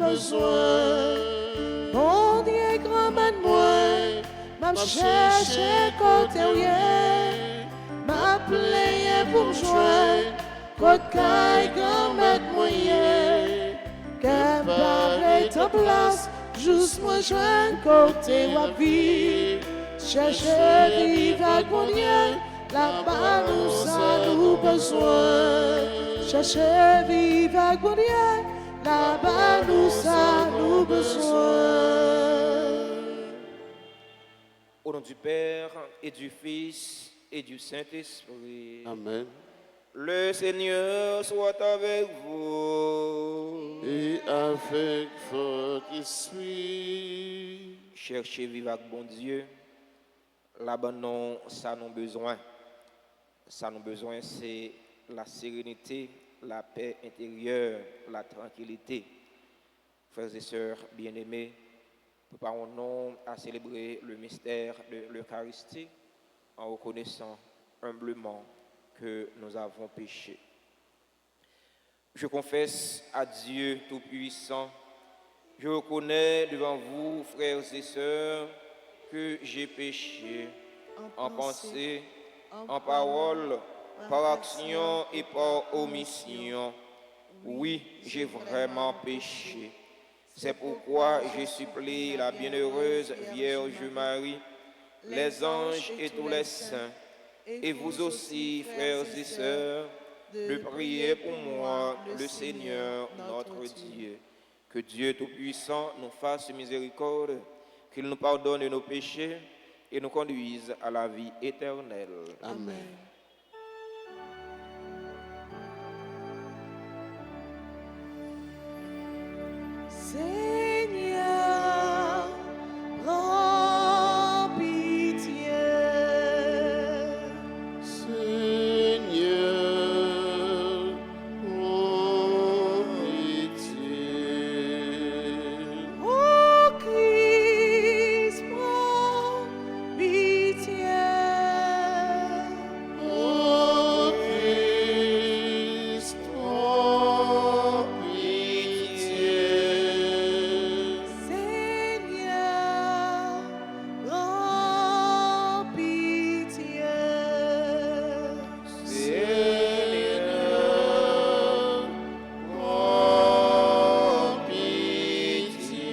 besoin. Mon Dieu, grand-mère, m'a cherché côté rien, m'a plaigné pour me joindre, côté grand-mère moyen, qu'elle paraît ta place, juste moi joindre côté wa vie, chercher vivre avec mon Dieu, là-bas nous avons besoin, chercher vivre avec mon Dieu, là-bas nous avons besoin. Au nom du Père et du Fils et du Saint-Esprit. Amen. Le Seigneur soit avec vous. Et avec votre esprit. Cherchez vivre avec bon Dieu. Là-bas, non, ça nous besoin. Ça nous besoin, c'est la sérénité, la paix intérieure, la tranquillité. Frères et sœurs bien-aimés, préparons-nous à célébrer le mystère de l'Eucharistie en reconnaissant humblement que nous avons péché. Je confesse à Dieu Tout-Puissant, je reconnais devant vous, frères et sœurs, que j'ai péché en pensée, en parole, par action et par omission. Oui, j'ai vraiment péché. C'est pourquoi je supplie la bienheureuse Vierge Marie, les anges et tous les saints, et vous aussi, frères et sœurs, de prier pour moi, le Seigneur, notre Dieu. Que Dieu Tout-Puissant nous fasse miséricorde, qu'il nous pardonne nos péchés et nous conduise à la vie éternelle. Amen. Seigneur, prends pitié. Seigneur, prends pitié. Oh Christ, prends pitié. Oh Christ, prends pitié. Seigneur, prends pitié. Seigneur, prends pitié.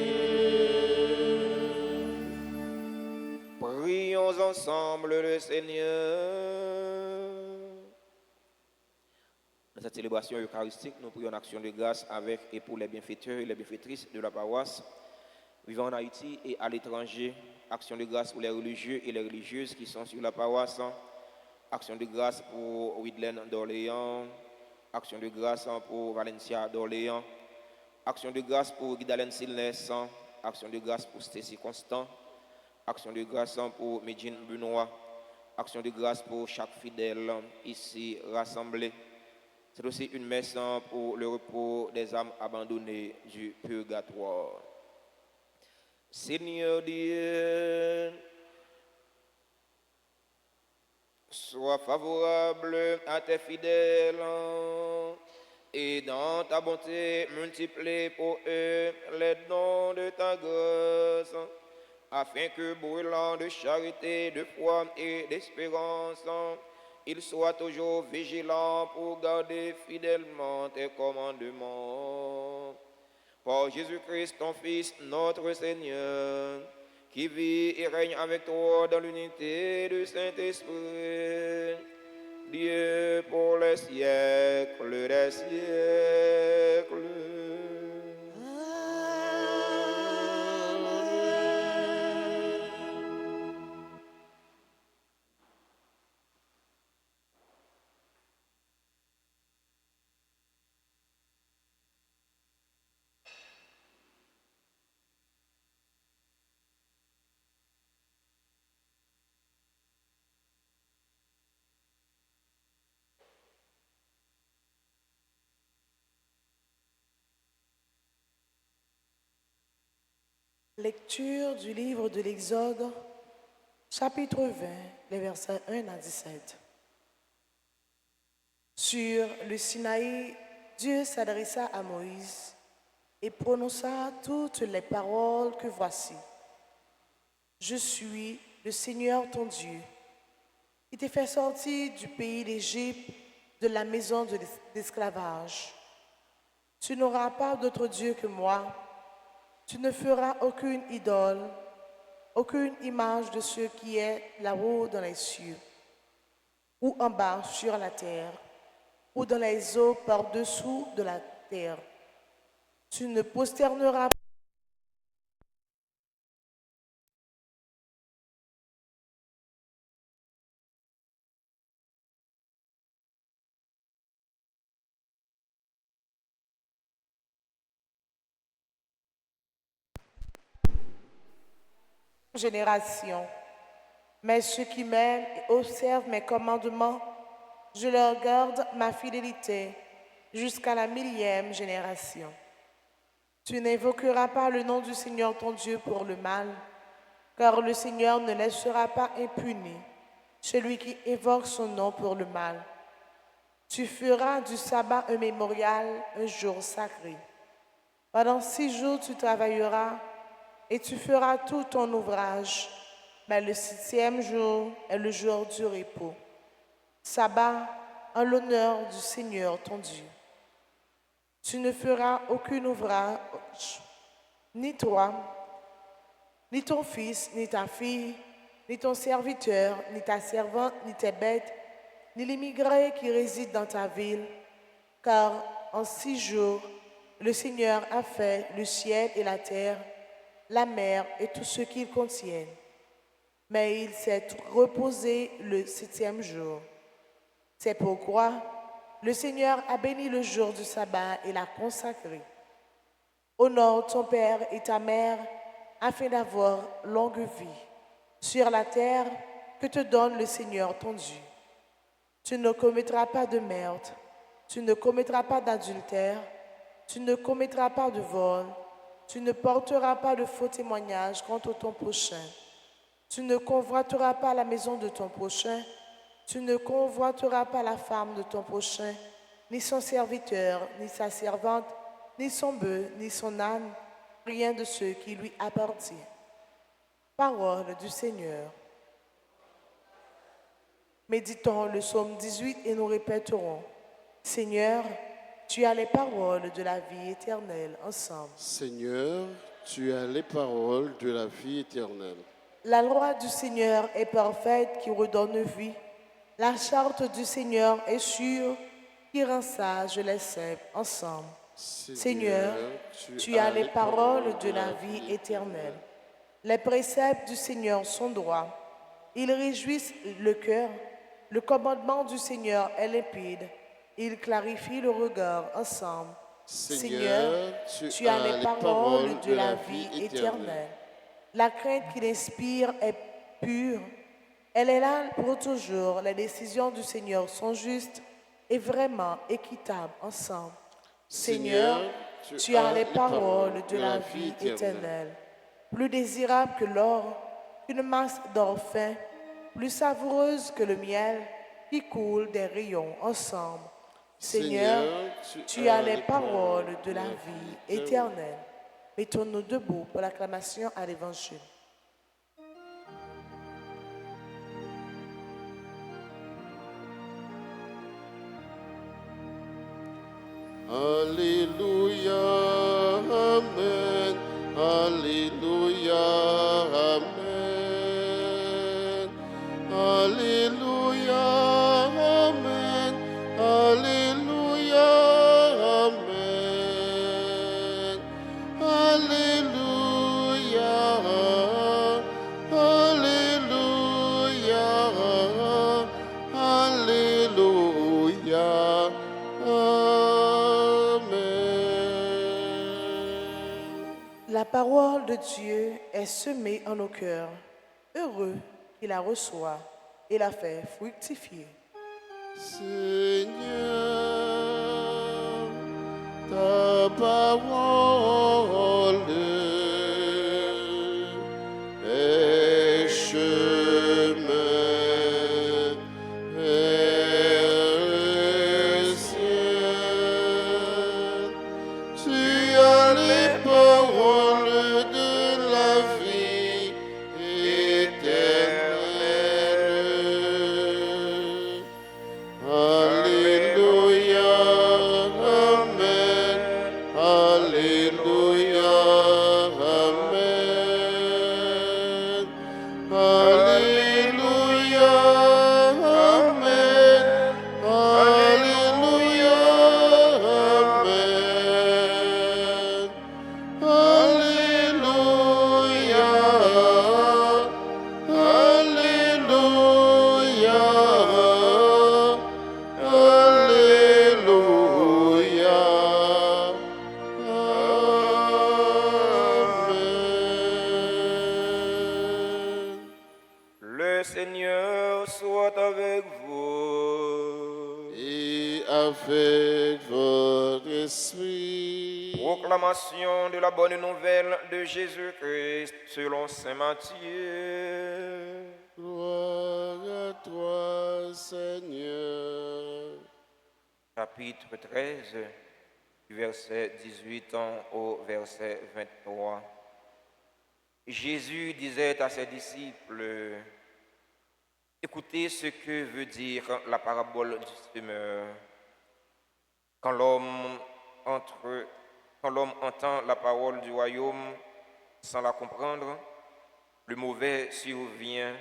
Prions ensemble le Seigneur. Dans cette célébration eucharistique, nous prions en action de grâce avec et pour les bienfaiteurs et les bienfaitrices de la paroisse vivant en Haïti et à l'étranger. Action de grâce pour les religieux et les religieuses qui sont sur la paroisse. Action de grâce pour Widlen d'Orléans. Action de grâce pour Valencia d'Orléans. Action de grâce pour Guidalen Silnes. Action de grâce pour Stacy Constant. Action de grâce pour Medjine Benoît. Action de grâce pour chaque fidèle ici rassemblé. C'est aussi une messe pour le repos des âmes abandonnées du purgatoire. Seigneur Dieu, sois favorable à tes fidèles et dans ta bonté multiplie pour eux les dons de ta grâce, afin que brûlant de charité, de foi et d'espérance, ils soient toujours vigilants pour garder fidèlement tes commandements. Par Jésus-Christ, ton Fils, notre Seigneur, qui vit et règne avec toi dans l'unité du Saint-Esprit, Dieu pour les siècles des siècles. Lecture du livre de l'Exode, chapitre 20, les versets 1 à 17. Sur le Sinaï, Dieu s'adressa à Moïse et prononça toutes les paroles que voici. Je suis le Seigneur ton Dieu, qui t'ai fait sortir du pays d'Égypte, de la maison de l'esclavage. Tu n'auras pas d'autre Dieu que moi. Tu ne feras aucune idole, aucune image de ce qui est là-haut dans les cieux, ou en bas sur la terre, ou dans les eaux par-dessous de la terre. Tu ne prosterneras pas génération. Mais ceux qui m'aiment et observent mes commandements, je leur garde ma fidélité jusqu'à la 1000e génération. Tu n'invoqueras pas le nom du Seigneur ton Dieu pour le mal, car le Seigneur ne laissera pas impuni celui qui invoque son nom pour le mal. Tu feras du sabbat un mémorial, un jour sacré. Pendant 6 jours tu travailleras et tu feras tout ton ouvrage, mais le 6e jour est le jour du repos. Sabbat en l'honneur du Seigneur ton Dieu. Tu ne feras aucun ouvrage, ni toi, ni ton fils, ni ta fille, ni ton serviteur, ni ta servante, ni tes bêtes, ni l'immigré qui réside dans ta ville, car en 6 jours, le Seigneur a fait le ciel et la terre, la mer et tout ce qu'ils contiennent. Mais il s'est reposé le 7e jour. C'est pourquoi le Seigneur a béni le jour du sabbat et l'a consacré. Honore ton père et ta mère afin d'avoir longue vie sur la terre que te donne le Seigneur ton Dieu. Tu ne commettras pas de meurtre, tu ne commettras pas d'adultère, tu ne commettras pas de vol, tu ne porteras pas de faux témoignages contre ton prochain. Tu ne convoiteras pas la maison de ton prochain, tu ne convoiteras pas la femme de ton prochain, ni son serviteur, ni sa servante, ni son bœuf, ni son âne, rien de ce qui lui appartient. Parole du Seigneur. Méditons le psaume 18 et nous répéterons. Seigneur, tu as les paroles de la vie éternelle ensemble. Seigneur, tu as les paroles de la vie éternelle. La loi du Seigneur est parfaite qui redonne vie. La charte du Seigneur est sûre qui rend sage les simples ensemble. Seigneur, tu as les paroles de la vie éternelle. Les préceptes du Seigneur sont droits. Ils réjouissent le cœur. Le commandement du Seigneur est limpide. Il clarifie le regard ensemble. Seigneur, tu as les paroles de la vie éternelle. La crainte qu'il inspire est pure. Elle est là pour toujours. Les décisions du Seigneur sont justes et vraiment équitables ensemble. Seigneur, tu as les paroles de la vie éternelle. Plus désirable que l'or, qu'une masse d'or fin, plus savoureuse que le miel qui coule des rayons ensemble. Seigneur, tu as les paroles de la vie éternelle. Mettons-nous debout pour l'acclamation à l'Évangile. Alléluia, Amen. Alléluia, Amen. Alléluia, Amen. Alléluia, Amen. Alléluia, Alléluia, Alléluia, Amen. La parole de Dieu est semée en nos cœurs. Heureux qui la reçoit et la fait fructifier. Seigneur, ta parole est chemin vers le ciel. Tu as les Alléluia, Amen. Alléluia, Amen. Alléluia, Amen. Alléluia, Alléluia, Alléluia, Amen. Le Seigneur soit avec vous. Et avec votre esprit. Proclamation de la bonne nouvelle de Jésus-Christ selon saint Matthieu. Gloire à toi, Seigneur. Chapitre 13, du verset 18 au verset 23. Jésus disait à ses disciples, écoutez ce que veut dire la parabole du semeur. Quand l'homme entend la parole du royaume sans la comprendre, le mauvais survient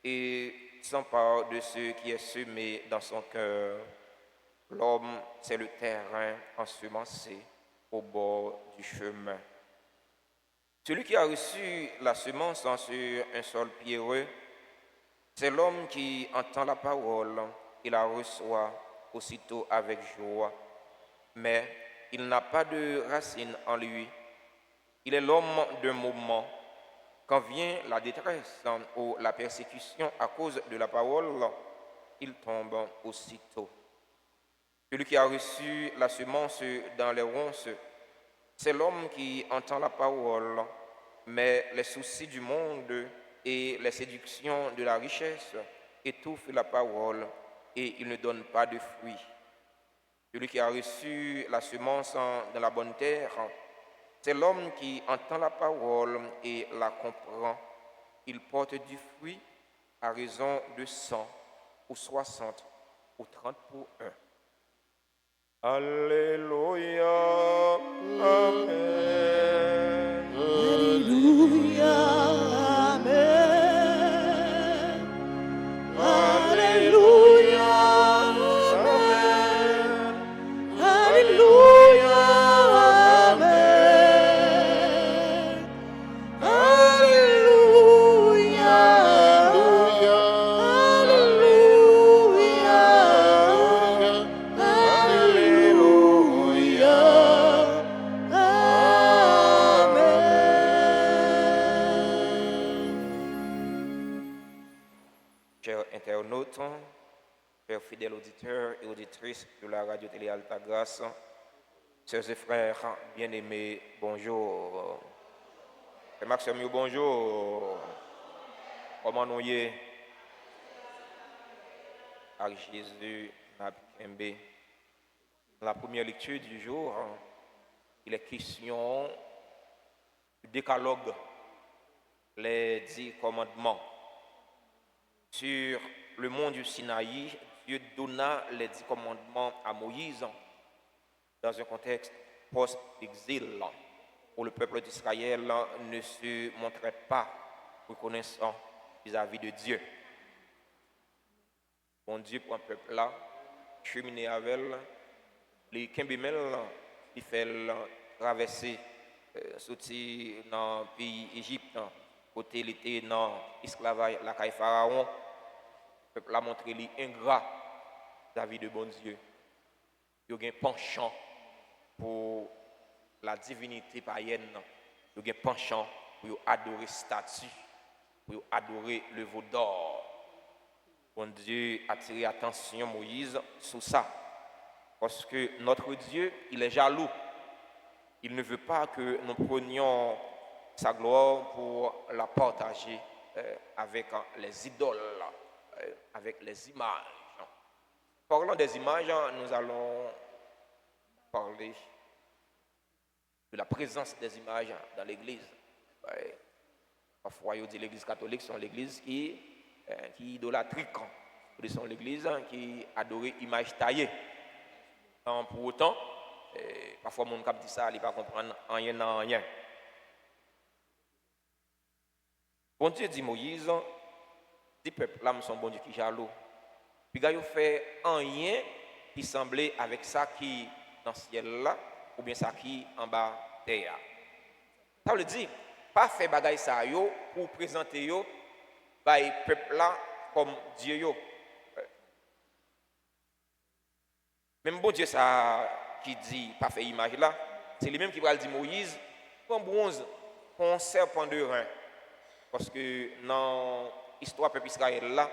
et s'empare de ce qui est semé dans son cœur. L'homme, c'est le terrain ensemencé au bord du chemin. Celui qui a reçu la semence sur un sol pierreux, c'est l'homme qui entend la parole et la reçoit aussitôt avec joie. Mais il n'a pas de racine en lui. Il est l'homme d'un moment. Quand vient la détresse ou la persécution à cause de la parole, il tombe aussitôt. Celui qui a reçu la semence dans les ronces, c'est l'homme qui entend la parole, mais les soucis du monde et les séductions de la richesse étouffent la parole et il ne donne pas de fruits. Celui qui a reçu la semence dans la bonne terre, c'est l'homme qui entend la parole et la comprend. Il porte du fruit à raison de 100 ou 60 ou 30 pour un. Alléluia, Amen. Alléluia, Amen. Alléluia, Amen. Alléluia, Amen. Alléluia, Alléluia, Chers internautes, chers fidèles auditeurs et auditrices de la radio télé Alta Grâce, sœurs et frères bien-aimés, bonjour. Et Maxime, bonjour. Comment nous y est? Avec Jésus, Nabikembe. La première lecture du jour, il est question du décalogue, les 10 commandements. Sur le mont du Sinaï, Dieu donna les 10 commandements à Moïse dans un contexte post-exil où le peuple d'Israël ne se montrait pas reconnaissant vis-à-vis de Dieu. Bon Dieu pour un peuple là, cheminer avec les Kembimel, il fait traverser, sortir dans le pays Égypte, côté il était dans l'esclavage, la caille Pharaon. Le peuple a montré lui ingrat vis-à-vis de bon Dieu. Il y a un penchant pour la divinité païenne. Il y a un penchant pour adorer statue, pour adorer le veau d'or. Bon Dieu a attiré attention Moïse sur ça. Parce que notre Dieu, il est jaloux. Il ne veut pas que nous prenions sa gloire pour la partager avec les idoles, avec les images. Parlant des images, nous allons parler de la présence des images dans l'Église. Parfois, on dit l'Église catholique, c'est l'Église qui idolâtrique. C'est l'église qui adorait images taillées. Pour autant, Parfois, mon cap dit ça, il ne pas comprendre rien dans rien. Bon Dieu dit Moïse, dit peuple là, son bon Dieu qui jaloux. Puis il fait rien qui semblait avec ça qui dans le ciel là, ou bien ça qui en bas terre. Ça veut dire, pas faire bagaille ça yo pour présenter yo, peuple là comme Dieu yo. Même bon Dieu ça qui dit pas faire image là, c'est lui-même qui va le dire Moïse, prends bronze, prends serpent de rein. Parce que dans l'histoire du peuple Israël là,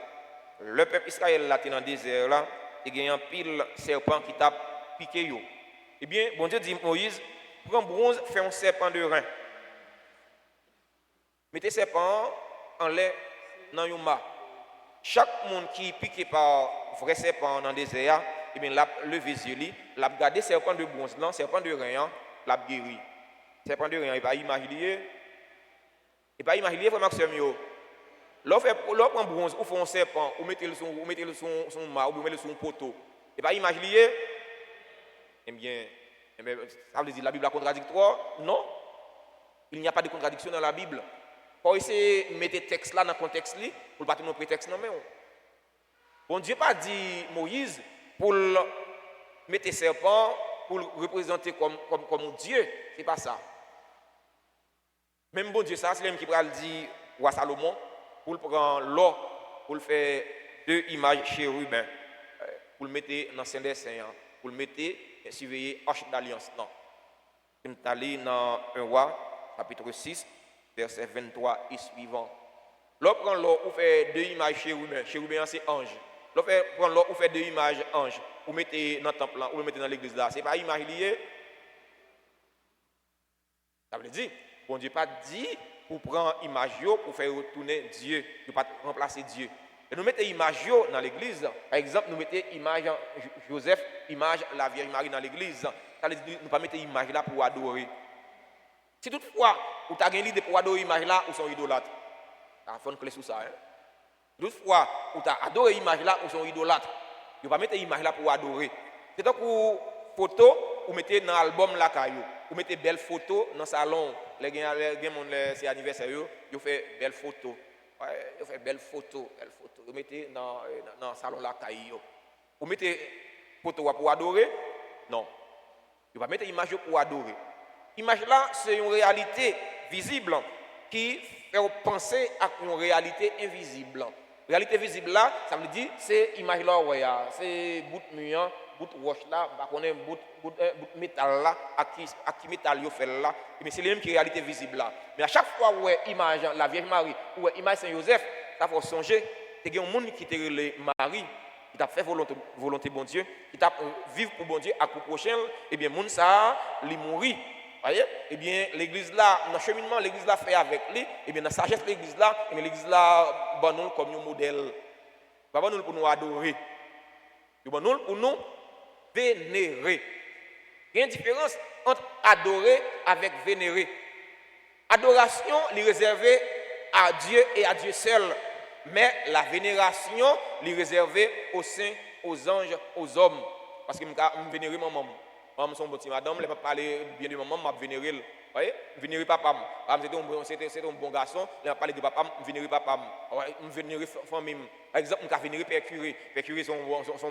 le peuple Israël là était dans le désert là, il y a un pile serpent qui t'a piqué yo. Eh bien, bon Dieu dit Moïse, prends bronze, fais un serpent de rein. Mettez serpent en l'air dans yon mât. Chaque monde qui est piqué par vrai serpent dans le désert, eh bien, l'a levé les yeux, l'a gardé serpent de bronze, non, serpent de rein, l'a guéri. Serpent de rein, il va imaginer. Et pas imaginer vraiment que c'est mieux. L'on prend bronze, ou fait un serpent, ou mettez le son mât, ou mettez le son poteau. Et pas imaginer. Eh bien, ça veut dire la Bible est contradictoire? Non. Il n'y a pas de contradiction dans la Bible. Quand essayer de mettre le texte là dans le contexte, pour ne pas tenir un prétexte, non mais. Bon Dieu pas dit Moïse pour mettre le serpent, pour le représenter comme Dieu. Ce n'est pas ça. Même bon Dieu, ça, c'est lui qui va le dire roi Salomon, pour le prendre l'eau, pour le faire 2 images chérubins, pour le mettre dans Saint Dessin, pour le mettre et surveiller Arche d'Alliance. Non. Je suis allé dans 1 roi, chapitre 6, verset 23 et suivant. L'eau prend l'eau, ou fait 2 images chérubins. Chérubins, c'est ange. L'eau prend l'eau, ou fait 2 images ange. Ou mettez dans le temple, ou mettez dans l'église là. Ce n'est pas image liée. Ça veut dire. Bon Dieu pas dit pour prendre image pour faire retourner Dieu, pour pas remplacer Dieu. Et nous mettons image dans l'église. Par exemple, nous mettons image Joseph, image la Vierge Marie dans l'église. Ça veut dire nous pas mettre image là pour adorer. Si toutefois, vous avez une idée pour adorer image là, ou sont idolâtres. Ça fait une clé sur ça. Hein? Toutefois, vous avez adoré image là, ou sont idolâtres. Vous ne pas mettre image là pour adorer. C'est donc pour photo, vous mettez dans l'album la caillou. Vous mettez belle photo dans le salon. Les gens, c'est anniversaire, ils font belle photo. Ouais, ils font belle photo. Vous mettez dans le salon la caillou. Vous mettez photo pour adorer? Non. Vous ne pas mettre image pour adorer. Image là, c'est une réalité visible qui fait penser à une réalité invisible. Réalité visible là, ça veut dire c'est image là, ouais, c'est bout de mur, bout de roche là, on a bout de métal là, à qui métal yo fait là, mais c'est le même qui réalité visible là. Mais à chaque fois où image la Vierge Marie ou image Saint Joseph, ça faut songer, il y a un monde qui te relève Marie, qui t'a fait volonté bon Dieu, qui t'a vivre pour bon Dieu à coup prochain, et bien monde ça, il mourit. Voyez? Eh bien, l'église là, dans le cheminement, l'église là fait avec lui, et bien dans la sagesse de l'église là, l'église là, bon nous comme un modèle. Pas bon nous pour nous adorer. Bon nous pour nous vénérer. Il y a une différence entre adorer avec vénérer. Adoration est réservée à Dieu et à Dieu seul. Mais la vénération est réservée aux saints, aux anges, aux hommes. Parce que je vénérer mon maman. Maman, son petit madame, elle ne peut pas parler bien de maman, je vénérer. Vous voyez? Je vénérer papa. C'était un bon garçon, elle a parlé de papa, je vénérer papa. Je vénérer famille. Par exemple, je vénérer Père Curé. Père Curé, son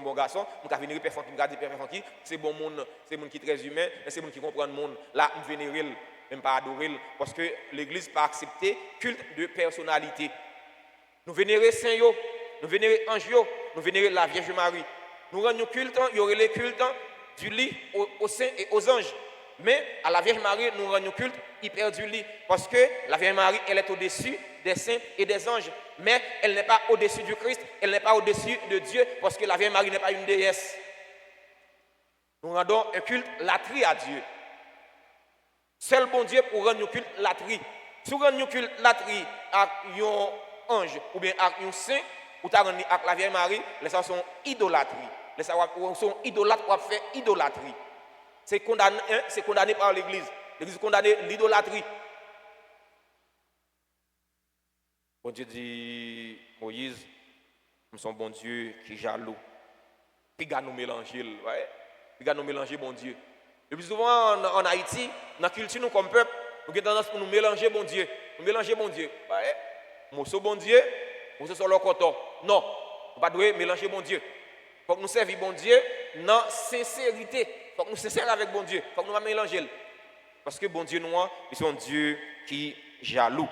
bon garçon. Je vénérer Père Fonky. Père Fonky, c'est bon monde, c'est monde qui est très humain, c'est monde qui comprend le monde. Là, je vénérer, même pas adorer, parce que l'Église n'a pas accepté culte de personnalité. Nous vénérer Saint Yo, nous vénérer Ange Yo, nous vénérer la Vierge Marie. Nous rendons culte, il y aurait les cultes du lit aux saints et aux anges. Mais à la Vierge Marie, nous rendons culte hyper du lit. Parce que la Vierge Marie, elle est au-dessus des saints et des anges. Mais elle n'est pas au-dessus du Christ, elle n'est pas au-dessus de Dieu, parce que la Vierge Marie n'est pas une déesse. Nous rendons un culte latrie à Dieu. Seul bon Dieu pour rendre un culte latrie. Si vous rendez un culte latrie à un ange ou bien à un saint, ou à la Vierge Marie, les gens sont idolâtries. Les gens sont idolâtres pour faire idolâtrie. C'est condamné par l'Église. L'Église condamne l'idolâtrie. Bon Dieu dit, Moïse, nous sommes bon Dieu qui est jaloux. Puis il nous mélanger, ouais. Puis il nous mélanger, bon Dieu. Le plus souvent en Haïti, dans la culture, nous comme peuple, nous avons tendance pour nous mélanger bon Dieu. Nous mélanger bon Dieu. Moi, c'est bon Dieu, moi, c'est sur le coton. Non, on ne doit pas mélanger bon Dieu. Il faut que nous servions bon Dieu dans sincérité. Il faut que nous sincères avec bon Dieu. Il faut que nous ne mélanger. Parce que bon Dieu, nous, c'est un Dieu qui est jaloux.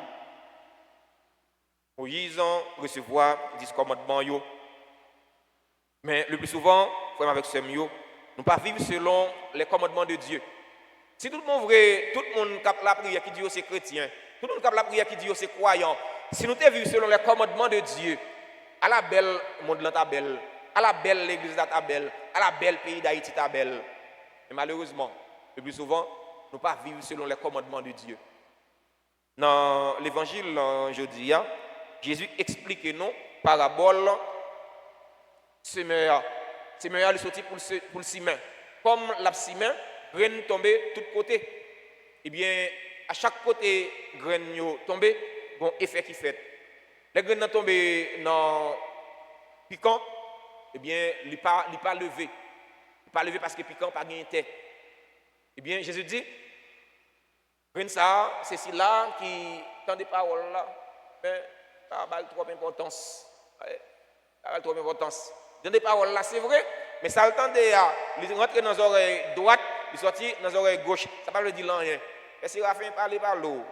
Moïse recevoir 10 commandements. Mais le plus souvent, frère avec ce mieux, nous ne pas vivre selon les commandements de Dieu. Si tout le monde vrai, tout le monde cap la prière qui dit que c'est chrétien, tout le monde cap la prière qui dit que c'est croyant, si nous te vivons selon les commandements de Dieu, à la belle monde là ta belle, à la belle l'église là ta belle, à la belle pays d'Haïti ta belle. Mais malheureusement, le plus souvent, nous ne pas vivre selon les commandements de Dieu. Dans l'évangile jeudi, Jésus explique nous parabole semeur. Semeur est sorti pour le ciment. Comme la ciment, graine tombée de tous côtés. Eh bien, à chaque côté, graine tombée, bon effet qui fait. Les graines tombées dans piquant, eh bien, il n'est pas levé. Il n'est pas levé parce que piquant pas gagné tête. Eh bien, Jésus dit, graine ça, c'est celle-là qui tend des paroles là, mais ça n'a trop d'importance. Ça n'a trop d'importance. Dans des paroles là, c'est vrai, mais ça le temps de rentrer dans les oreilles droites, il sortit dans les oreilles gauches. Ça ne veut pas dire rien. Père Séraphin, parlez par l'eau.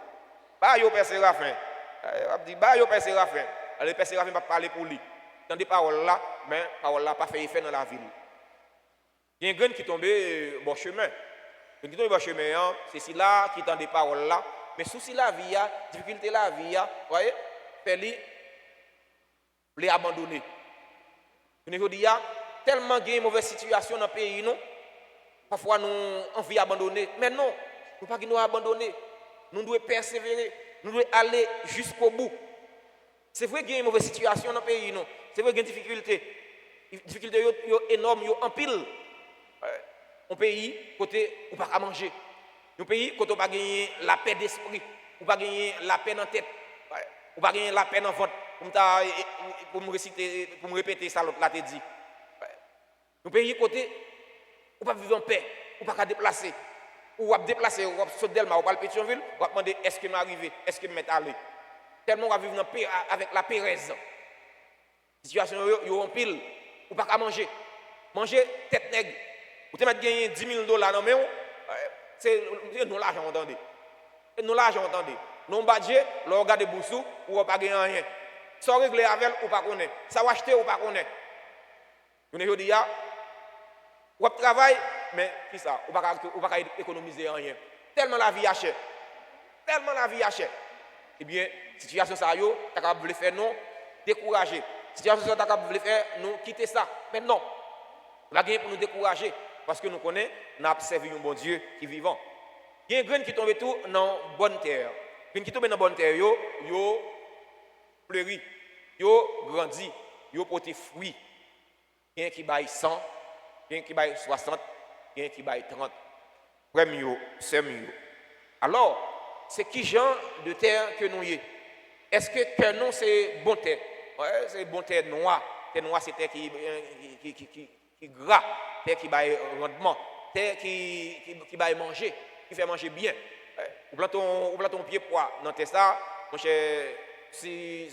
Pas yo Père Séraphin. On dit, bah yo Père Séraphin. Le Père Séraphin va parler pour lui. Dans des paroles là, mais les paroles là pas fait effet dans la ville. Il y a une graine qui tombe bon chemin. Une qui tombe bon chemin, c'est celle-là qui tend des paroles là. Mais souci la vie, difficulté la vie, vous voyez, fait les abandonner. Nous disons, tellement de mauvaises situations dans le pays, non? Parfois nous envie d'abandonner. Mais non, nous ne pouvons pas nous abandonner. Nous devons persévérer. Nous devons aller jusqu'au bout. C'est vrai qu'il y a une mauvaise situation dans le pays, non? C'est vrai qu'il y a des difficultés. Les difficultés sont énormes, sont en pile. Un pays, côté, on ne peut pas manger. Un pays, côté, on ne peut pas gagner la paix d'esprit. On ne peut pas gagner la paix dans la tête. On ne peut pas gagner la paix dans le ventre. Pour me répéter ça, l'autre l'a dit. Un pays, côté, on ne peut pas vivre en paix. On ne peut pas déplacer. Ou on va déplacer, on va sauter Delma, on va le Pétionville, on va demander est-ce que je m'arrive, est-ce que je m'est allé. Tellement on va vivre avec la pérèse. La situation est en pile. On ne peut pas manger. Manger tête nègre. Vous te mettre gagner $10 000 dans main, c'est nous l'argent, entendez. C'est nous l'argent, entendez. Non budget, l'on regarde des boussous, ou on pas gagner rien. Sans régler avec, ou pas connaître. Ça va acheter, ou pas connaître. Vous ne dit, ou travail, mais qui ça? Ou pas économiser rien. Tellement la vie est chère. Tellement la vie est chère. Eh bien, situation ça yo, t'as capable de faire non, décourager. Situation ça t'as capable de faire nous quitter ça. Mais non. La gagne pour nous décourager parce que nous connaissons, nous avons servi un bon Dieu qui est vivant. Il y a une graine qui tombe tout dans bonne terre. Une qui tombe dans bonne terre, yo fleuri, yo grandi, yo porté fruit. Il y a qui baille 100, il y a qui baille 60, il y a qui baille 30. Premier, c'est mieux. Alors, c'est qui genre de terre que nous y est? Est-ce que nous c'est bonne terre? Ouais, c'est bonne terre noire. Terre noire, c'est terre qui gras, terre qui baille rendement, terre qui baille manger, qui fait manger bien. Ou planton pied poids dans terre ça, mon cher, si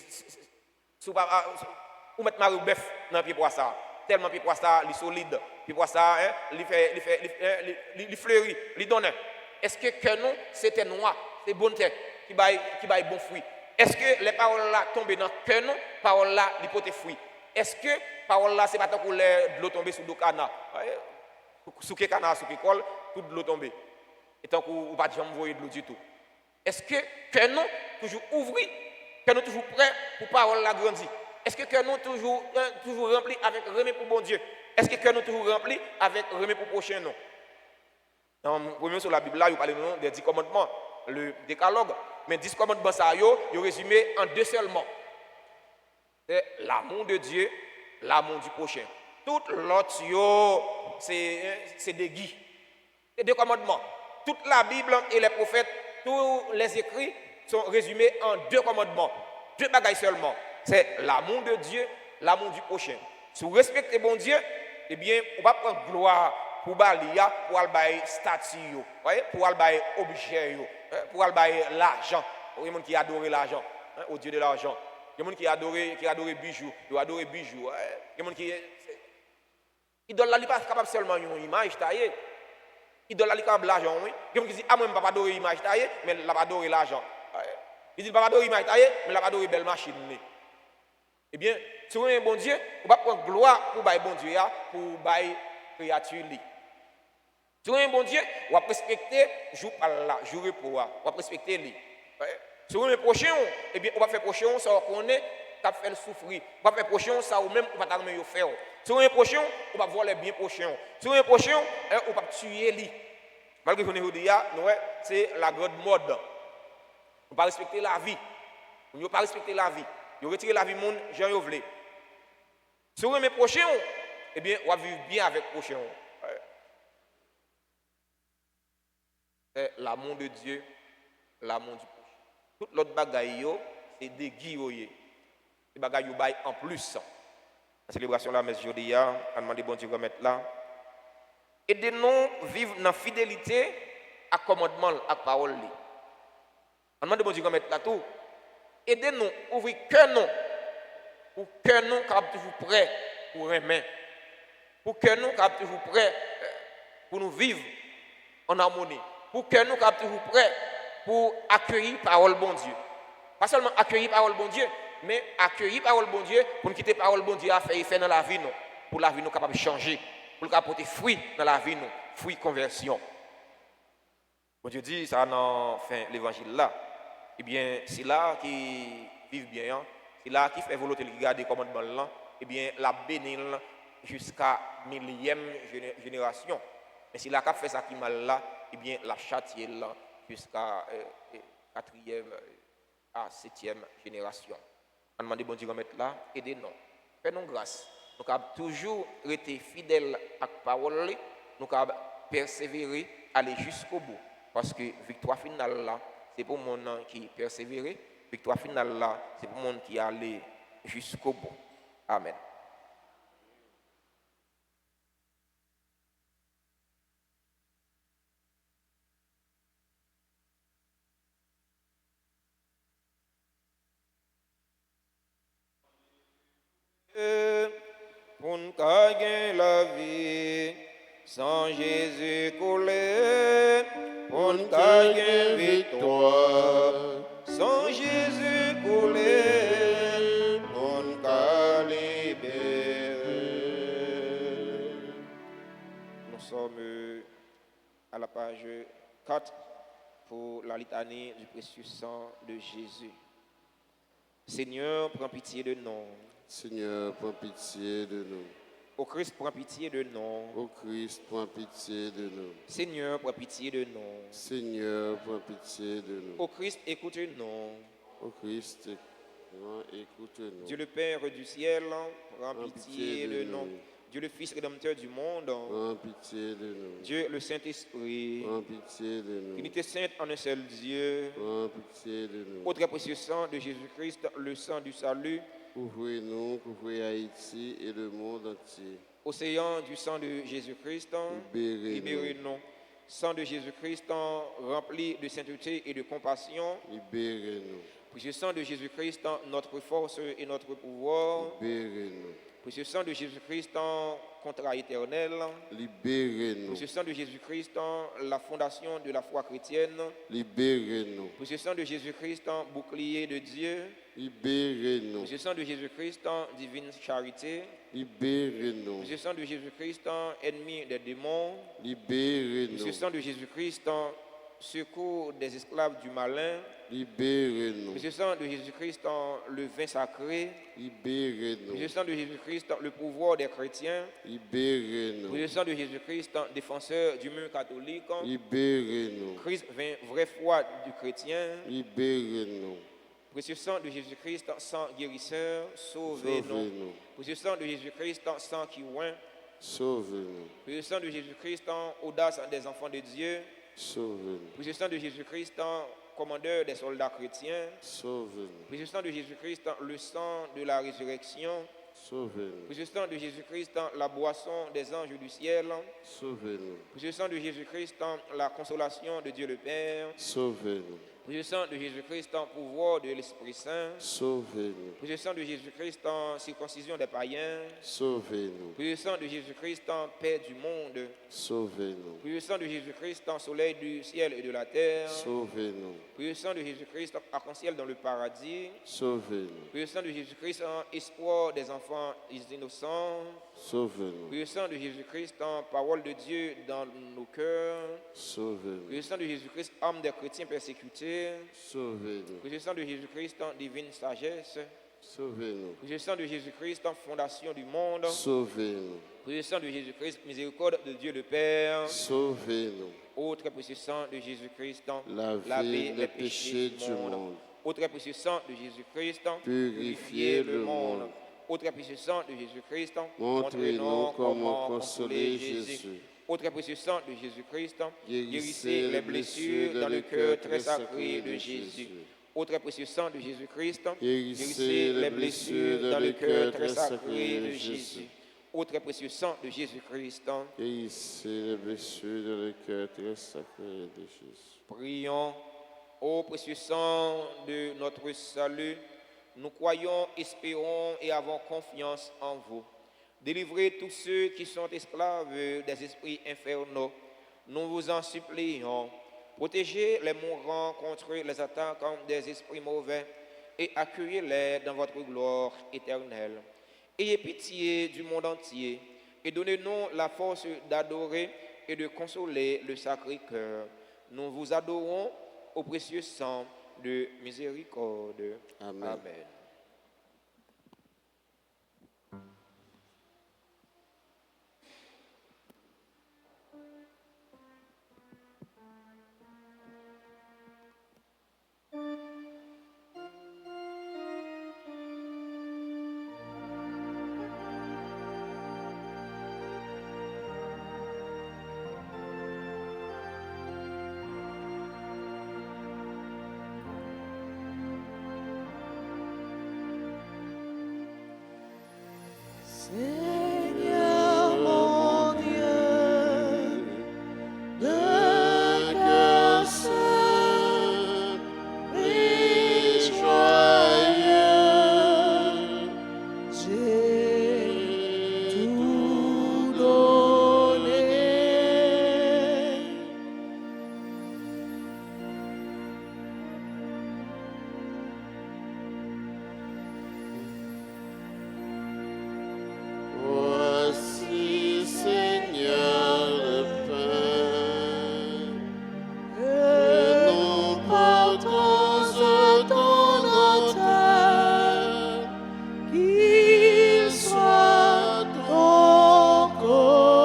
ou mettre marie bœuf dans pied poids ça. Tellement pied poids ça, il est solide. Pied poids ça, il fleurit, il donne. Est-ce que nous c'est terre noire, c'est bonne terre qui baille bon fruit? Est-ce que les paroles là tombent dans le cœur, paroles là, ils portent fruit? Est-ce que paroles là, c'est pas tant que de l'eau tomber sur le canard? Sous le canard, sous le col, toute l'eau tomber. Et tant qu'on pas jamais envoyer de l'eau du tout. Est-ce que nous toujours ouvrir, que nous toujours prêts pour paroles là grandir? Est-ce que nous toujours remplis avec remède pour bon Dieu? Est-ce que nous toujours remplis avec remède pour prochain non? Dans premier sur la Bible là, il parle des 10 commandements, le décalogue. Mais 10 commandements, ça, ils résumé en 2 seulement. C'est l'amour de Dieu, l'amour du prochain. Tout l'autre, c'est des guides. C'est 2 commandements. Toute la Bible et les prophètes, tous les écrits sont résumés en 2 commandements. 2 bagailles seulement. C'est l'amour de Dieu, l'amour du prochain. Si vous respectez bon Dieu, eh bien, on va prendre gloire pour balia pour al bail statue yo voyez pour al bail objet yo pour al bail l'argent il y a monde qui adore l'argent au dieu de l'argent il y a monde qui adore bijoux il adore bijoux il y a monde qui idole là il pas capable seulement une image taillée idole là il capable l'argent oui il y a monde qui dit ah moi pas adorer image taillée mais la pas adorer l'argent il dit pas adorer image taillée mais la pas adorer belle machine. Eh bien, si vous avez un bon Dieu, vous ne pouvez pas prendre gloire pour bailler bon Dieu, pour bailler créature. Si vous avez un bon Dieu, vous pouvez respecter jour par là, jour repos, vous pouvez respecter lui. Si vous avez un prochain, eh bien, vous pouvez faire prochain, ça vous connaît, ça fait souffrir. Vous pouvez faire prochain, ça vous même, vous ne pouvez pas faire. Si vous avez un prochain, vous pouvez voler bien prochain. Si vous avez un prochain, vous pouvez tuer lui. Malgré que vous avez dit, c'est la grande mode. Vous ne pouvez pas respecter la vie. Vous ne pouvez pas respecter la vie. Vous retirez la vie monde, Jean Yovlé. Si vous aimez prochain, eh bien, on va vivre bien avec prochain. C'est l'amour de Dieu, l'amour du prochain. Tout l'autre bagaille, c'est des guilloyers. Des bagailles en plus. La célébration de la messe jeudi, on a demandé bon Dieu de remettre là. Aidez-nous à vivre dans la fidélité à commandement, à la parole. On a demandé bon Dieu de remettre là tout. Aidez-nous à ouvrir cœur nous, pour que nous soyons toujours prêts pour aimer, pour que nous soyons toujours prêts pour nous vivre en harmonie, pour que nous soyons toujours prêts pour accueillir la parole bon Dieu. Pas seulement accueillir la parole bon Dieu, mais accueillir la parole bon Dieu pour nous quitter la parole bon Dieu à faire effet dans la vie, pour la vie nous capable de changer, pour nous apporter fruit dans la vie, fruit conversion. Bon Dieu dit ça dans fin l'évangile là. Eh bien, c'est là qui vivent bien, c'est là qui fait volonté de garder commandement là, eh bien, la bénir jusqu'à 1000e génération. Mais c'est là qui fait ça qui mal là, eh bien, la châtier là jusqu'à 4e à 7e génération. On demande bon Dieu de mettre là, aidez-nous, faites-nous grâce. Nous avons toujours été fidèles à la parole, nous avons persévéré, aller jusqu'au bout. Parce que victoire finale là, c'est pour mon nom qui persévérait. Victoire finale là, c'est pour mon qui allait jusqu'au bout. Amen. Pour nous gagner la vie, sans Jésus couler, pour nous gagner victoire, sans Jésus couler, pour nous libérer. Nous sommes à la page 4 pour la litanie du précieux sang de Jésus. Seigneur, prends pitié de nous. Seigneur, prends pitié de nous. Ô Christ, prends pitié de nous. Ô Christ, prends pitié de nous. Seigneur, prends pitié de nous. Seigneur, prends pitié de nous. Ô Christ, écoute-nous. Ô Christ, écoute-nous. Dieu le Père du ciel, prends pitié de nous. Dieu le Fils rédempteur du monde, prends pitié de nous. Dieu le Saint-Esprit, prends pitié de nous. Trinité sainte en un seul Dieu, prends pitié de nous. Ô très précieux sang de Jésus-Christ, le sang du salut, couvrez-nous, couvrez Haïti et le monde entier. Océan du sang de Jésus-Christ, libérez-nous. Sang de Jésus-Christ, rempli de sainteté et de compassion, libérez-nous. Précieux sang de Jésus-Christ, notre force et notre pouvoir, libérez-nous. Précieux sang de Jésus-Christ, contrat éternel, libérez-nous. Précieux sang de Jésus-Christ, la fondation de la foi chrétienne, libérez-nous. Précieux sang de Jésus-Christ, bouclier de Dieu, libérez-nous. Précieux sang de Jésus-Christ, divine charité, libérez-nous. Précieux sang de Jésus-Christ, ennemi des démons, libérez-nous. Précieux sang de Jésus-Christ, secours des esclaves du malin, libérez-nous. Précieux sang de Jésus-Christ, le vin sacré, libérez-nous. Précieux sang de Jésus-Christ, le pouvoir des chrétiens, libérez-nous. Précieux sang de Jésus-Christ, défenseur du mur catholique, libérez-nous. Christ, vraie foi du chrétien, libérez-nous. Précieux sang de Jésus-Christ, sang guérisseur, sauvez-nous. Précieux sang de Jésus-Christ, sang qui oint, sauvez-nous. Précieux sang de Jésus-Christ, audace des enfants de Dieu, sauvez-nous. Précieux sang de Jésus-Christ, commandeur des soldats chrétiens, sauvez-nous. Précieux sang de Jésus-Christ, le sang de la résurrection, Sauvez-nous. Précieux sang de Jésus-Christ, la boisson des anges du ciel. Sauvez-nous. Précieux sang de Jésus-Christ, la consolation de Dieu le Père. Sauvez-nous. Précieux sang de Jésus-Christ, pouvoir de l'Esprit Saint. Sauvez-nous. Précieux sang de Jésus-Christ, circoncision des païens. Sauvez-nous. Précieux sang de Jésus-Christ, paix du monde. Sauvez-nous. Précieux sang de Jésus-Christ, soleil du ciel et de la terre. Sauvez-nous. Précieux sang de Jésus-Christ, arc-en-ciel dans le paradis. Sauvez-nous. Précieux sang de Jésus-Christ, espoir des enfants innocents. Sauvez-nous. Précieux sang de Jésus-Christ, parole de Dieu dans nos cœurs. Sauvez-nous. Précieux sang de Jésus-Christ, âme des chrétiens persécutés. Sauvez-nous. Précieux sang de Jésus-Christ, divine sagesse. Sauvez-nous. Précieux sang de Jésus-Christ, fondation du monde. Sauvez-nous. Précieux sang de Jésus-Christ, miséricorde de Dieu le Père. Sauvez-nous. Autre précieux sang de Jésus-Christ, Lavez les péchés du monde. Autre précieux sang de Jésus-Christ, Purifiez le monde. Autre précieux sang de Jésus-Christ, Montrez-nous comment consoler Jésus. Autre précieux sang de Jésus-Christ, Guérissez les blessures dans le cœur très sacré de Jésus. Autre précieux sang de Jésus-Christ, Guérissez les blessures dans le cœur très sacré de Jésus. Autre précieux sang de Jésus-Christ. Guérissez les blessures dans le cœur très sacré de Jésus. Prions, ô précieux sang de notre salut, nous croyons, espérons et avons confiance en vous. Délivrez tous ceux qui sont esclaves des esprits infernaux. Nous vous en supplions. Protégez les mourants contre les attaques des esprits mauvais et accueillez-les dans votre gloire éternelle. Ayez pitié du monde entier et donnez-nous la force d'adorer et de consoler le Sacré-Cœur. Nous vous adorons au précieux sang de miséricorde. Amen. Amen. Seigneur mon Dieu, de cœur saint et joyeux, j'ai tout donné. Voici, Seigneur, le pain Que nous portons à ton autel, qu'il soit ton corps.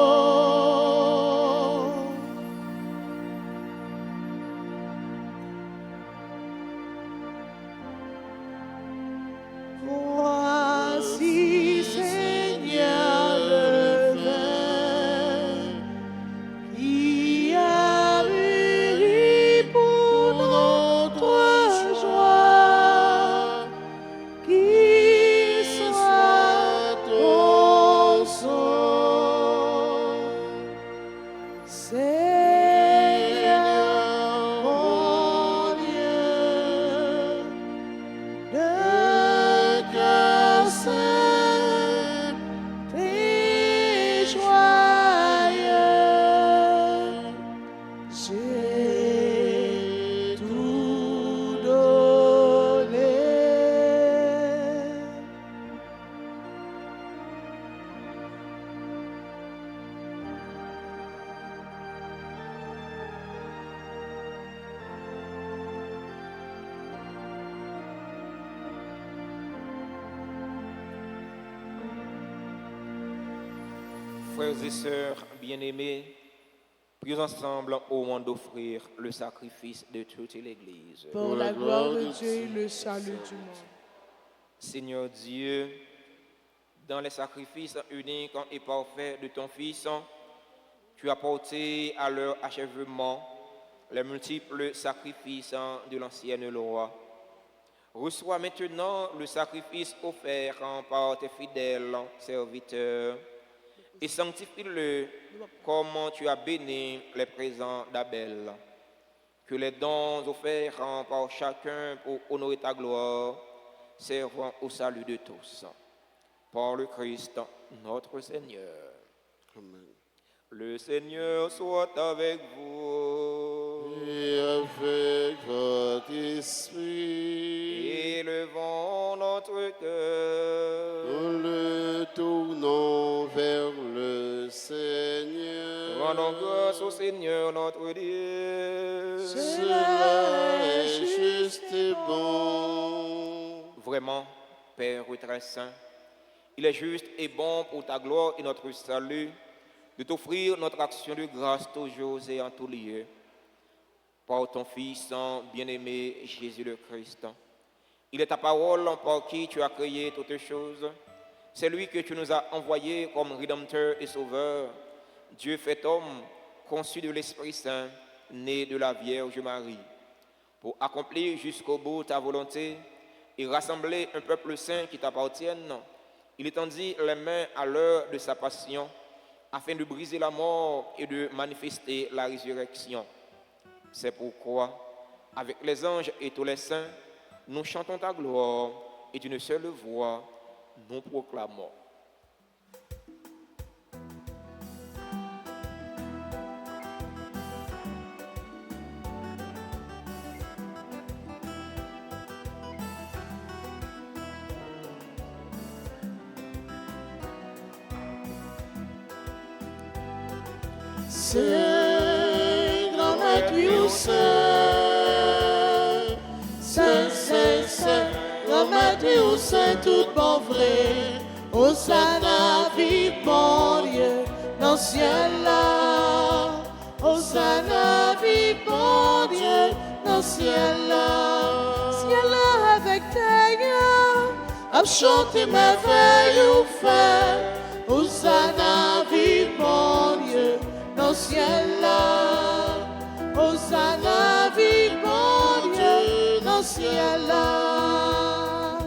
Voici, Seigneur, le vin qui a mûri pour notre joie, qu'il soit ton sang. Seigneur mon Dieu, de cœur simple et joyeux, j'ai tout donné. Frères et sœurs bien-aimés, prions ensemble au moment d'offrir le sacrifice de toute l'Église. Pour la gloire de Dieu et le salut du monde. Seigneur Dieu, dans les sacrifices uniques et parfaits de ton Fils, tu as porté à leur achèvement les multiples sacrifices de l'ancienne loi. Reçois maintenant le sacrifice offert par tes fidèles serviteurs et sanctifie-le comme tu as béni les présents d'Abel. Que les dons offerts par chacun pour honorer ta gloire servent au salut de tous. Par le Christ, notre Seigneur. Amen. Le Seigneur soit avec vous. Et avec votre esprit, Élevons notre cœur. nous le tournons vers le Seigneur. Rendons grâce au Seigneur notre Dieu. Cela est juste et bon. Vraiment, Père très saint, il est juste et bon pour ta gloire et notre salut de t'offrir notre action de grâce toujours et en tout lieu. Par ton Fils bien-aimé Jésus le Christ. Il est ta parole par qui tu as créé toutes choses. C'est lui que tu nous as envoyé comme Rédempteur et Sauveur. Dieu fait homme, conçu de l'Esprit Saint, né de la Vierge Marie. Pour accomplir jusqu'au bout ta volonté et rassembler un peuple saint qui t'appartienne, il étendit les mains à l'heure de sa passion afin de briser la mort et de manifester la résurrection. C'est pourquoi, avec les anges et tous les saints, nous chantons ta gloire et d'une seule voix, nous proclamons. Saint, grand maître, oui, Saint, Saint, Saint, Saint, grand maître, oui, Saint, tout bon vrai, Hosanna, vive bon Dieu, dans le ciel là, Hosanna, vive bon Dieu, dans le ciel là avec terre, à chanter merveille ou faire, Hosanna, vive bon Dieu, dans le ciel là, Hosanna, vive bon Dieu, dans le ciel là.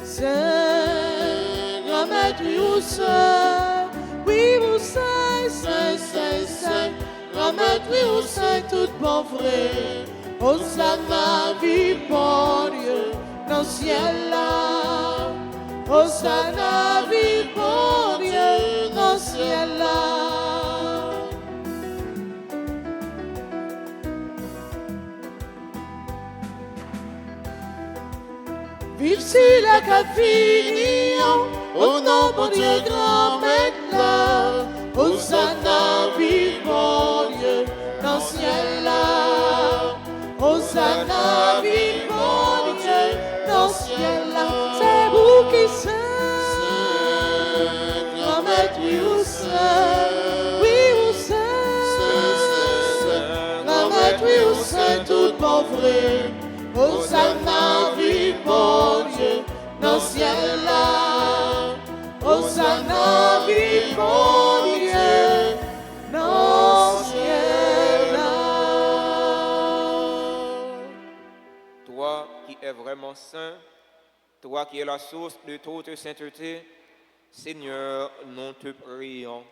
Saint, grand maître, oui, vous Saint, oui, vous Saint, Saint, Saint, Saint, grand maître, oui, vous Saint, tout bon vrai, Hosanna, vive bon Dieu, dans le ciel là, Hosanna, vive bon Dieu, dans le ciel là. Vive si la capine, au nom de Dieu grand maître, Hosanna, vive bon Dieu, dans le ciel là, Hosanna, vive bon Dieu, dans le ciel là, c'est vous qui saint, grand maître, oui, vous saint, oui, vous saint, grand maître, oui, vous saint, tout bon vrai, Hosanna, vive bon Dieu, dans le ciel là, Hosanna, vive bon Dieu, dans le ciel là. Toi qui es vraiment saint, toi qui es la source de toute sainteté, Seigneur, nous te prions.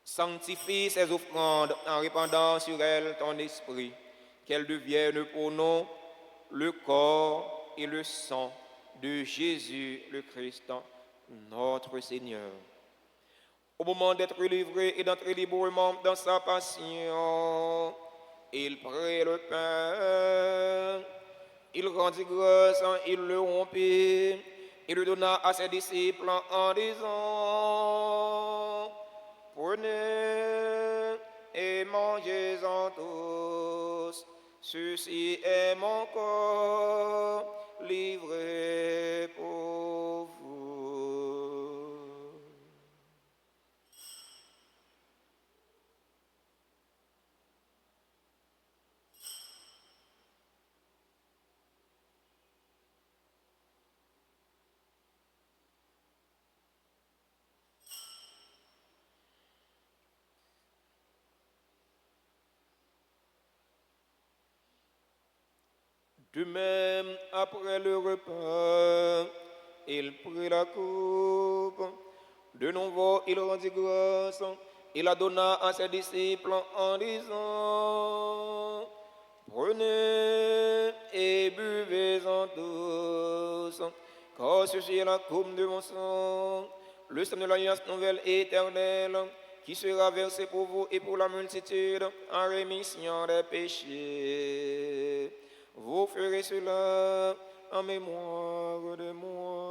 Sanctifie ces offrandes en répandant sur elles ton esprit, qu'elles deviennent pour nous le corps et le sang de Jésus le Christ, notre Seigneur. Au moment d'être livré et d'entrer librement dans sa passion, il prit le pain, il rendit grâce, il le rompit, et le donna à ses disciples en disant, prenez et mangez-en tous. Ceci est mon corps livré pour vous. De même, après le repas, il prit la coupe. De nouveau, il rendit grâce. Il la donna à ses disciples en disant: Prenez et buvez-en tous, car ceci est la coupe de mon sang, le sang de l'alliance nouvelle et éternelle, qui sera versé pour vous et pour la multitude en rémission des péchés. Vous ferez cela en mémoire de moi.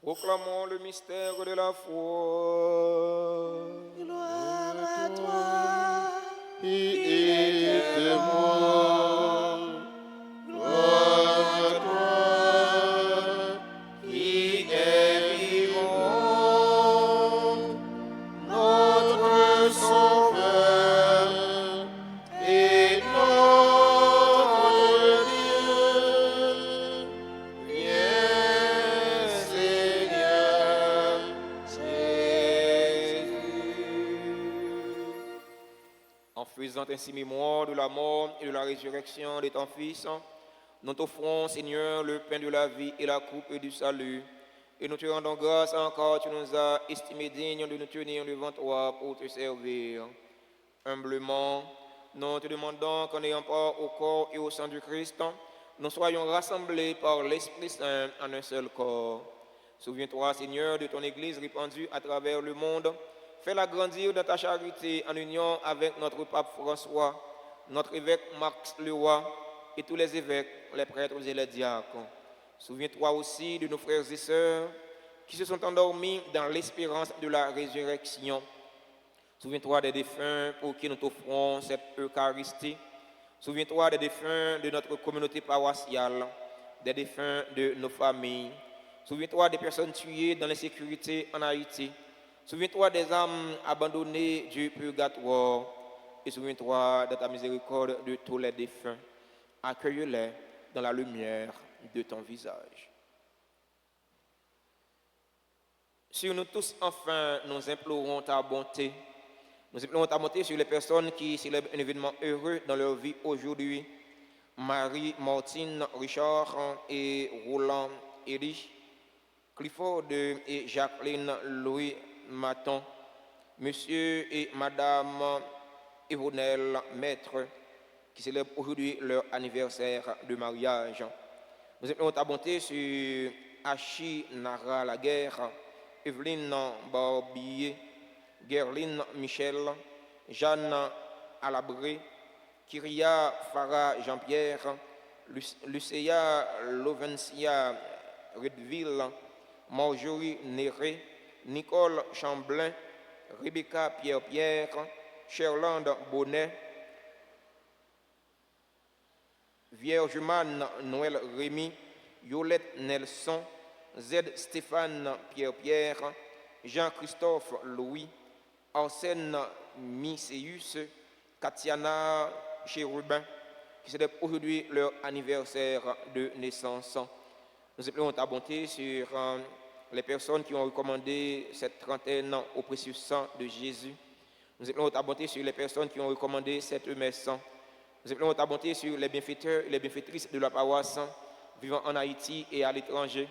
Proclamons le mystère de la foi. Gloire à toi, Qui était mort, gloire à toi, qui est vivant, notre Sauveur et notre Dieu. Viens, Seigneur Jésus. En faisant ainsi mémoire de la mort et de la résurrection de ton Fils, nous t'offrons, Seigneur, le pain de la vie et la coupe du salut. Et nous te rendons grâce encore, tu nous as estimés dignes de nous tenir devant toi pour te servir. Humblement, nous te demandons qu'en ayant part au corps et au sang du Christ, nous soyons rassemblés par l'Esprit Saint en un seul corps. Souviens-toi, Seigneur, de ton Église répandue à travers le monde. Fais-la grandir dans ta charité en union avec notre pape François, notre évêque Max Leroy et tous les évêques, les prêtres et les diacres. Souviens-toi aussi de nos frères et sœurs qui se sont endormis dans l'espérance de la résurrection. Souviens-toi des défunts pour qui nous t'offrons cette Eucharistie. Souviens-toi des défunts de notre communauté paroissiale, des défunts de nos familles. Souviens-toi des personnes tuées dans l'insécurité en Haïti. Souviens-toi des âmes abandonnées du purgatoire. Et souviens-toi de ta miséricorde de tous les défunts. Accueille-les dans la lumière de ton visage. Sur nous tous, enfin, nous implorons ta bonté. Nous implorons ta bonté sur les personnes qui célèbrent un événement heureux dans leur vie aujourd'hui. Marie, Martine, Richard et Roland Erich, Clifford et Jacqueline Louis Maton, Monsieur et Madame Yvonnel Maître, qui célèbrent aujourd'hui leur anniversaire de mariage. Nous implorons ta bonté sur Achi Nara Laguerre, Evelyne Barbier, Gerline Michel, Jeanne Alabré, Kyria Farah Jean-Pierre, Lucéa Lovencia Redville, Marjorie Néré, Nicole Chamblin, Rebecca Pierre-Pierre, Sherlande Bonnet, Vierge Man Noël Rémy, Yolette Nelson, Z Stéphane Pierre-Pierre, Jean-Christophe Louis, Arsène Miséus, Katiana Chérubin, qui célèbrent aujourd'hui leur anniversaire de naissance. Nous implorons ta bonté sur les personnes qui ont recommandé cette trentaine au précieux sang de Jésus. Nous implorons ta bonté sur les personnes qui ont recommandé cette messe. Nous implorons ta bonté sur les bienfaiteurs et les bienfaitrices de la paroisse vivant en Haïti et à l'étranger.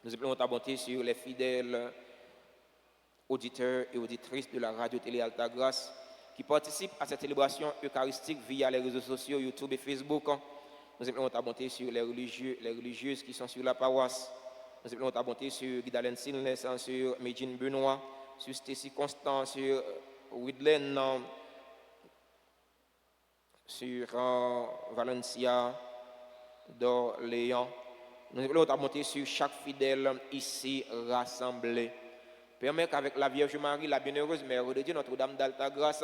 Nous implorons ta bonté sur les fidèles auditeurs et auditrices de la radio-télé Alta Grâce qui participent à cette célébration eucharistique via les réseaux sociaux YouTube et Facebook. Nous implorons ta bonté sur les religieux, les religieuses qui sont sur la paroisse. Nous implorons ta bonté sur Guidalen Sinles, sur Medjine Benoît, sur Stacy Constant, sur Widlen, sur Valencia d'Orléans. Nous implorons ta bonté sur chaque fidèle ici rassemblé. Permets qu'avec la Vierge Marie, la bienheureuse Mère de Dieu, Notre-Dame d'Alta Grâce,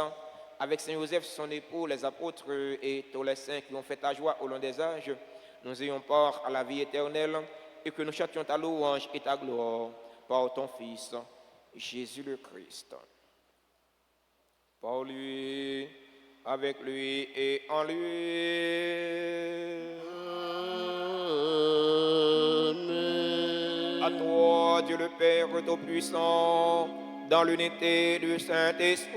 avec Saint Joseph, son époux, les apôtres et tous les saints qui ont fait ta joie au long des âges, nous ayons part à la vie éternelle et que nous chantions ta louange et ta gloire par ton Fils, Jésus le Christ. Par lui, avec lui et en lui. Amen. À toi, Dieu le Père Tout-Puissant, dans l'unité du Saint-Esprit.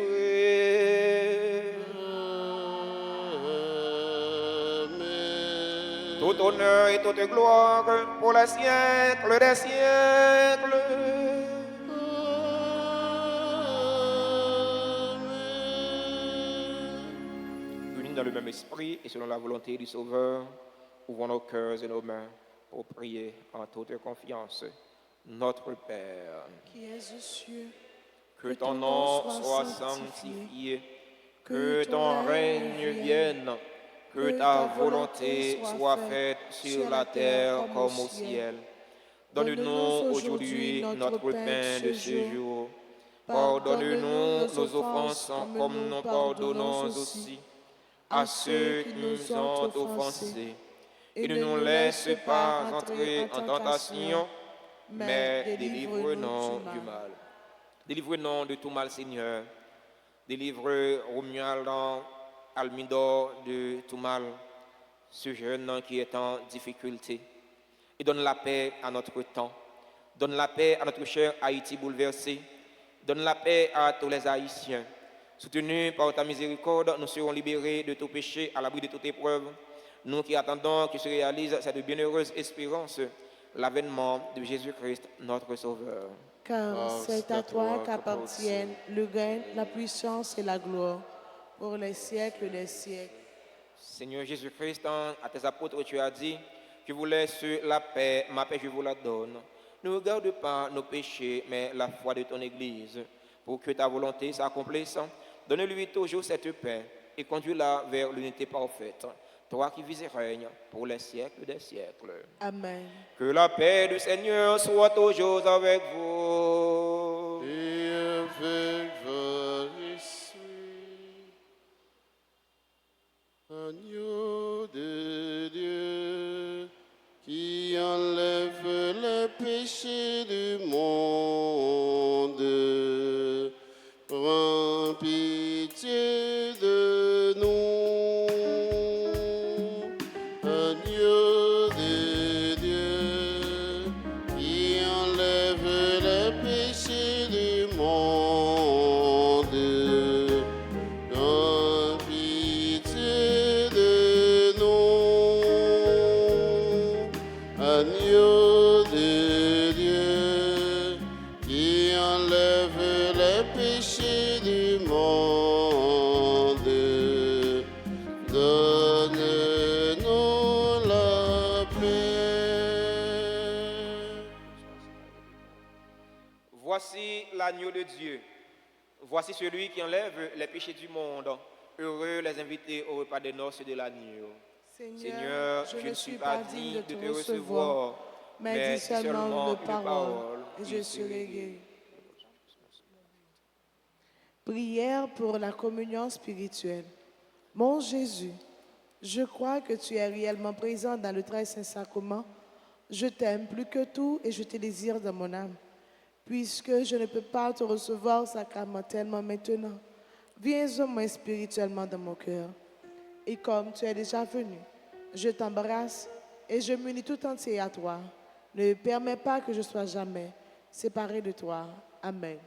Amen. Tout honneur et toute gloire pour les siècles des siècles. Unis dans le même esprit et selon la volonté du Sauveur, ouvrons nos cœurs et nos mains pour prier en toute confiance. Notre Père, Qui es aux cieux, que ton nom soit sanctifié, que ton règne vienne, que ta volonté soit faite sur la terre comme au ciel. Donne-nous aujourd'hui notre pain de ce jour. Pardonne-nous nos offenses comme nous pardonnons aussi à ceux qui nous ont offensés. Et ne nous laisse pas entrer en tentation, mais délivre-nous du mal. Délivre-nous de tout mal, Seigneur. Délivre Romuald Almidor de tout mal, ce jeune qui est en difficulté. Et donne la paix à notre temps. Donne la paix à notre cher Haïti bouleversé. Donne la paix à tous les Haïtiens. Soutenus par ta miséricorde, nous serons libérés de tout péché, à l'abri de toute épreuve. Nous qui attendons que se réalise cette bienheureuse espérance, l'avènement de Jésus-Christ, notre Sauveur. car c'est à toi qu'appartiennent le règne, la puissance et la gloire, pour les siècles des siècles. Seigneur Jésus-Christ, à tes apôtres, tu as dit, je vous laisse la paix, ma paix je vous la donne. Ne regarde pas nos péchés, mais la foi de ton Église, pour que ta volonté s'accomplisse. Donne-lui toujours cette paix et conduis-la vers l'unité parfaite. Toi qui vis et règnes pour les siècles des siècles. Amen. Que la paix du Seigneur soit toujours avec vous. Et avec votre esprit. Agneau de Dieu, qui enlève le péché du monde, prends pitié de nous. Agneau de Dieu, qui enlève le péché du monde, prends pitié de nous. Agneau de Dieu, qui enlève le péché du monde, donne-nous la paix. Voici l'agneau de Dieu. Voici celui qui enlève les péchés du monde. Heureux les invités au repas des noces de l'agneau. Seigneur, je ne suis pas digne de te recevoir, mais dis seulement une parole et je serai guéri. Prière pour la communion spirituelle. Mon Jésus, je crois que tu es réellement présent dans le très saint sacrement. Je t'aime plus que tout et je te désire dans mon âme. Puisque je ne peux pas te recevoir sacramentellement maintenant, viens au moins spirituellement dans mon cœur. Et comme tu es déjà venu, je t'embrasse et je m'unis tout entier à toi. Ne permets pas que je sois jamais séparé de toi. Amen.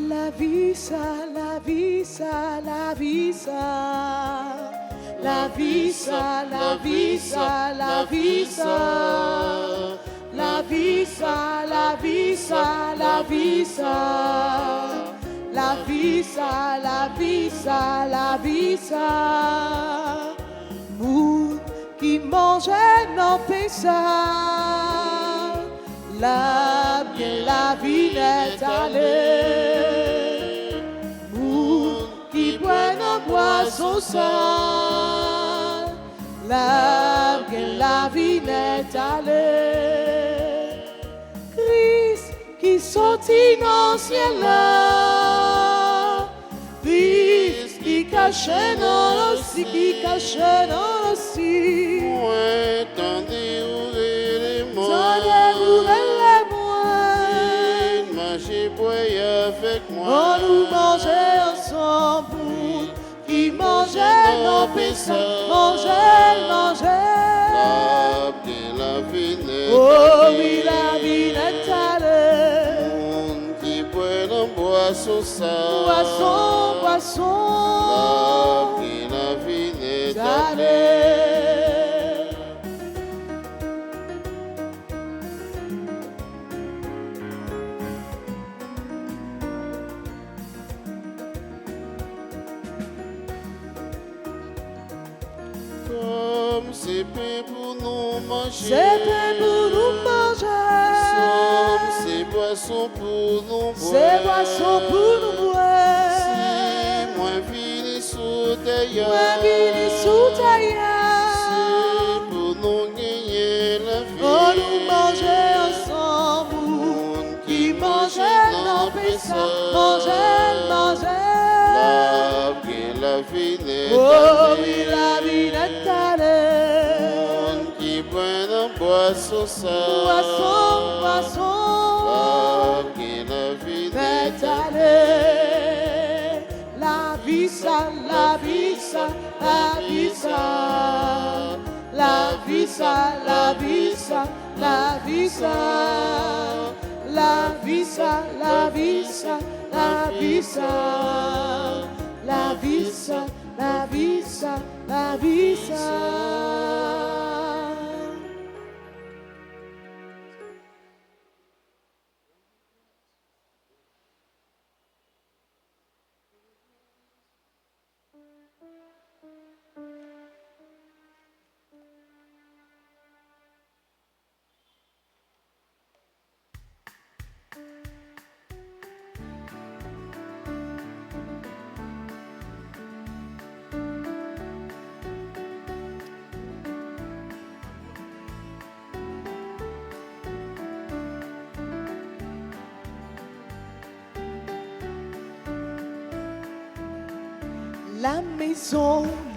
La vie, ça, la vie, ça, la vie, ça. La vie, ça, la vie, ça, la vie, ça. La vie ça, la vie ça, la vie ça. La vie ça, la vie ça, la vie ça. Moun qui mangeait non ça. La bien la vie n'est allée. Moun qui boit non boisson ça. La bien la vie n'est allée. Christ qui sortit dans le ciel là. Christ qui cachait dans l'océan, qui cachait dans l'océan. Ouais, tendez ouvrir les mots. Tendez ouvrir les mots. Mangez, boyez avec moi. On nous mangeait ensemble. Qui mangeait nos péchés, mangeait, mangeait. La vie n'est Oh oui, la vie n'est allée. Monde qui boit dans boisson ça. Boisson, boisson. La vie n'est Allée. Comme c'est pain pour nous manger. C'est pain pour nous manger. Comme c'est boisson pour nous boire. C'est boisson pour nous boire. C'est moins vini sous terre. Moins vini sous terre. C'est pour nous gagner la vie. On nous mangeait ensemble. Qui mangeait nos péchés, mangeait, mangeait. La vie n'est Oh oui, la vie n'est allée. Monde qui boit dans boisson ça. Boisson, boisson. La vie N'est allée. La vie ça, la vie ça, la vie ça. La vie ça, la vie ça, la vie ça. La vie ça, la vie ça, la vie ça. La vie ça, la vie ça, la vie ça.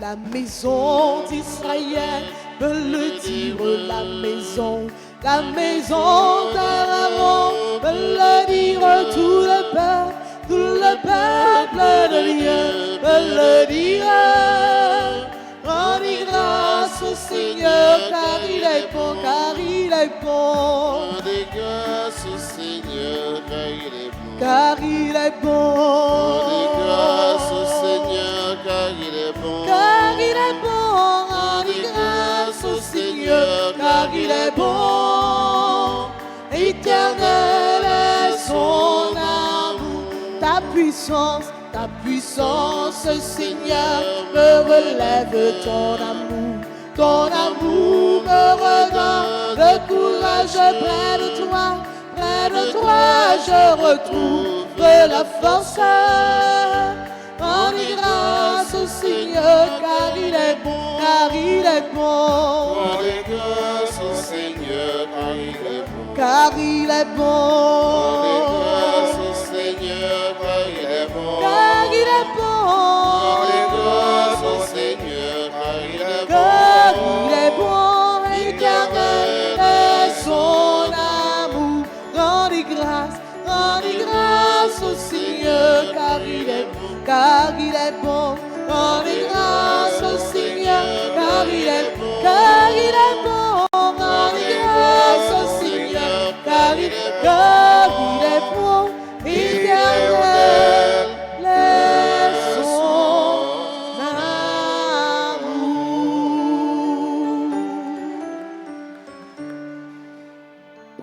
La maison d'Israël peut le dire, la maison d'Aaron peut le dire, tout le peuple de Dieu peut le dire. Rendez grâce au Seigneur car il est bon, car il est bon. Rendez grâce au Seigneur car il est bon. Car il est bon. Rendez grâce au Seigneur car il est bon. Car il est bon. Rendez grâce au Seigneur car il est bon. Éternel est son amour. Ta puissance, Seigneur, me relève ton amour. Ton amour me redonne le courage près de toi. Près de toi, je retrouve la force. Rendez grâce au Seigneur, car il est bon, car il est bon. Rendez grâce au Seigneur car il est bon. Car il est bon. Rendez grâce au Seigneur car il est bon. Car il est bon. Rendez grâce au Seigneur car il est bon. Car il est bon, éternel est son amour. Rendez grâce au Seigneur, car il est bon, car il est bon. Rendez grâce au Seigneur, car il est bon, car il est bon. Rendez grâce au Seigneur, car il est bon, éternel est son amour.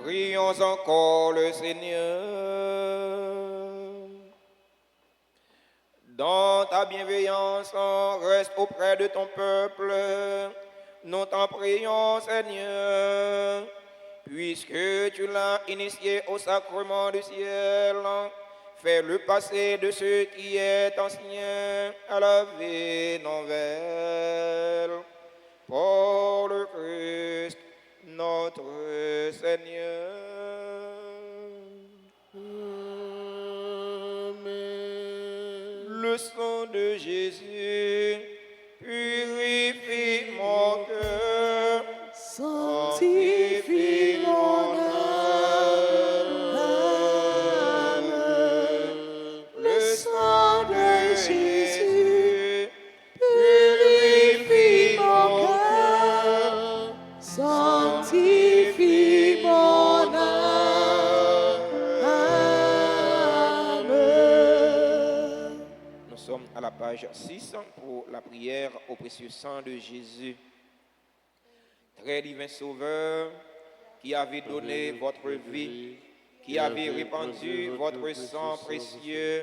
Prie Prions encore le Seigneur. Dans ta bienveillance, reste auprès de ton peuple. Nous t'en prions, Seigneur, puisque tu l'as initié au sacrement du ciel. Fais-le passer de ce qui est ancien à la vie nouvelle. Pour le Christ, notre Seigneur. Le sang de Jésus purifie mon cœur, Sanctifie mon âme. Le sang de Jésus purifie mon cœur. Sanctifie mon âme. Nous sommes à la page 6 pour la prière au précieux sang de Jésus. Très divin Sauveur, qui avez donné votre vie, qui avez répandu votre sang précieux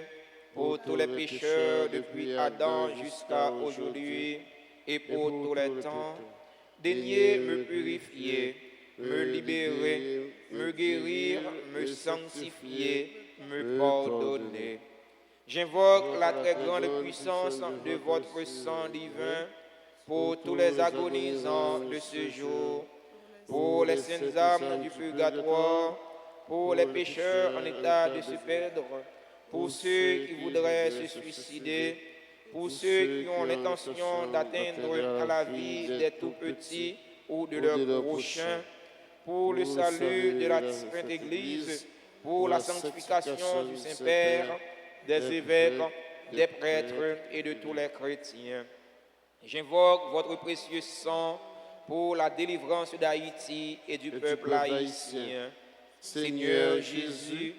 pour tous les pécheurs depuis Adam jusqu'à aujourd'hui et pour tous les temps, daignez me purifier, me libérer, me guérir, me sanctifier, me pardonner. J'invoque la très grande puissance de votre sang divin pour tous les agonisants de ce jour, pour les saintes âmes du purgatoire, pour les pécheurs en état de se perdre, pour ceux qui voudraient se suicider, pour ceux qui ont l'intention d'atteindre à la vie des tout-petits ou de leurs prochains, pour le salut de la Sainte Église, pour la sanctification du Saint-Père, des évêques, des prêtres et de tous les chrétiens. J'invoque votre précieux sang pour la délivrance d'Haïti et du peuple haïtien. Seigneur Jésus,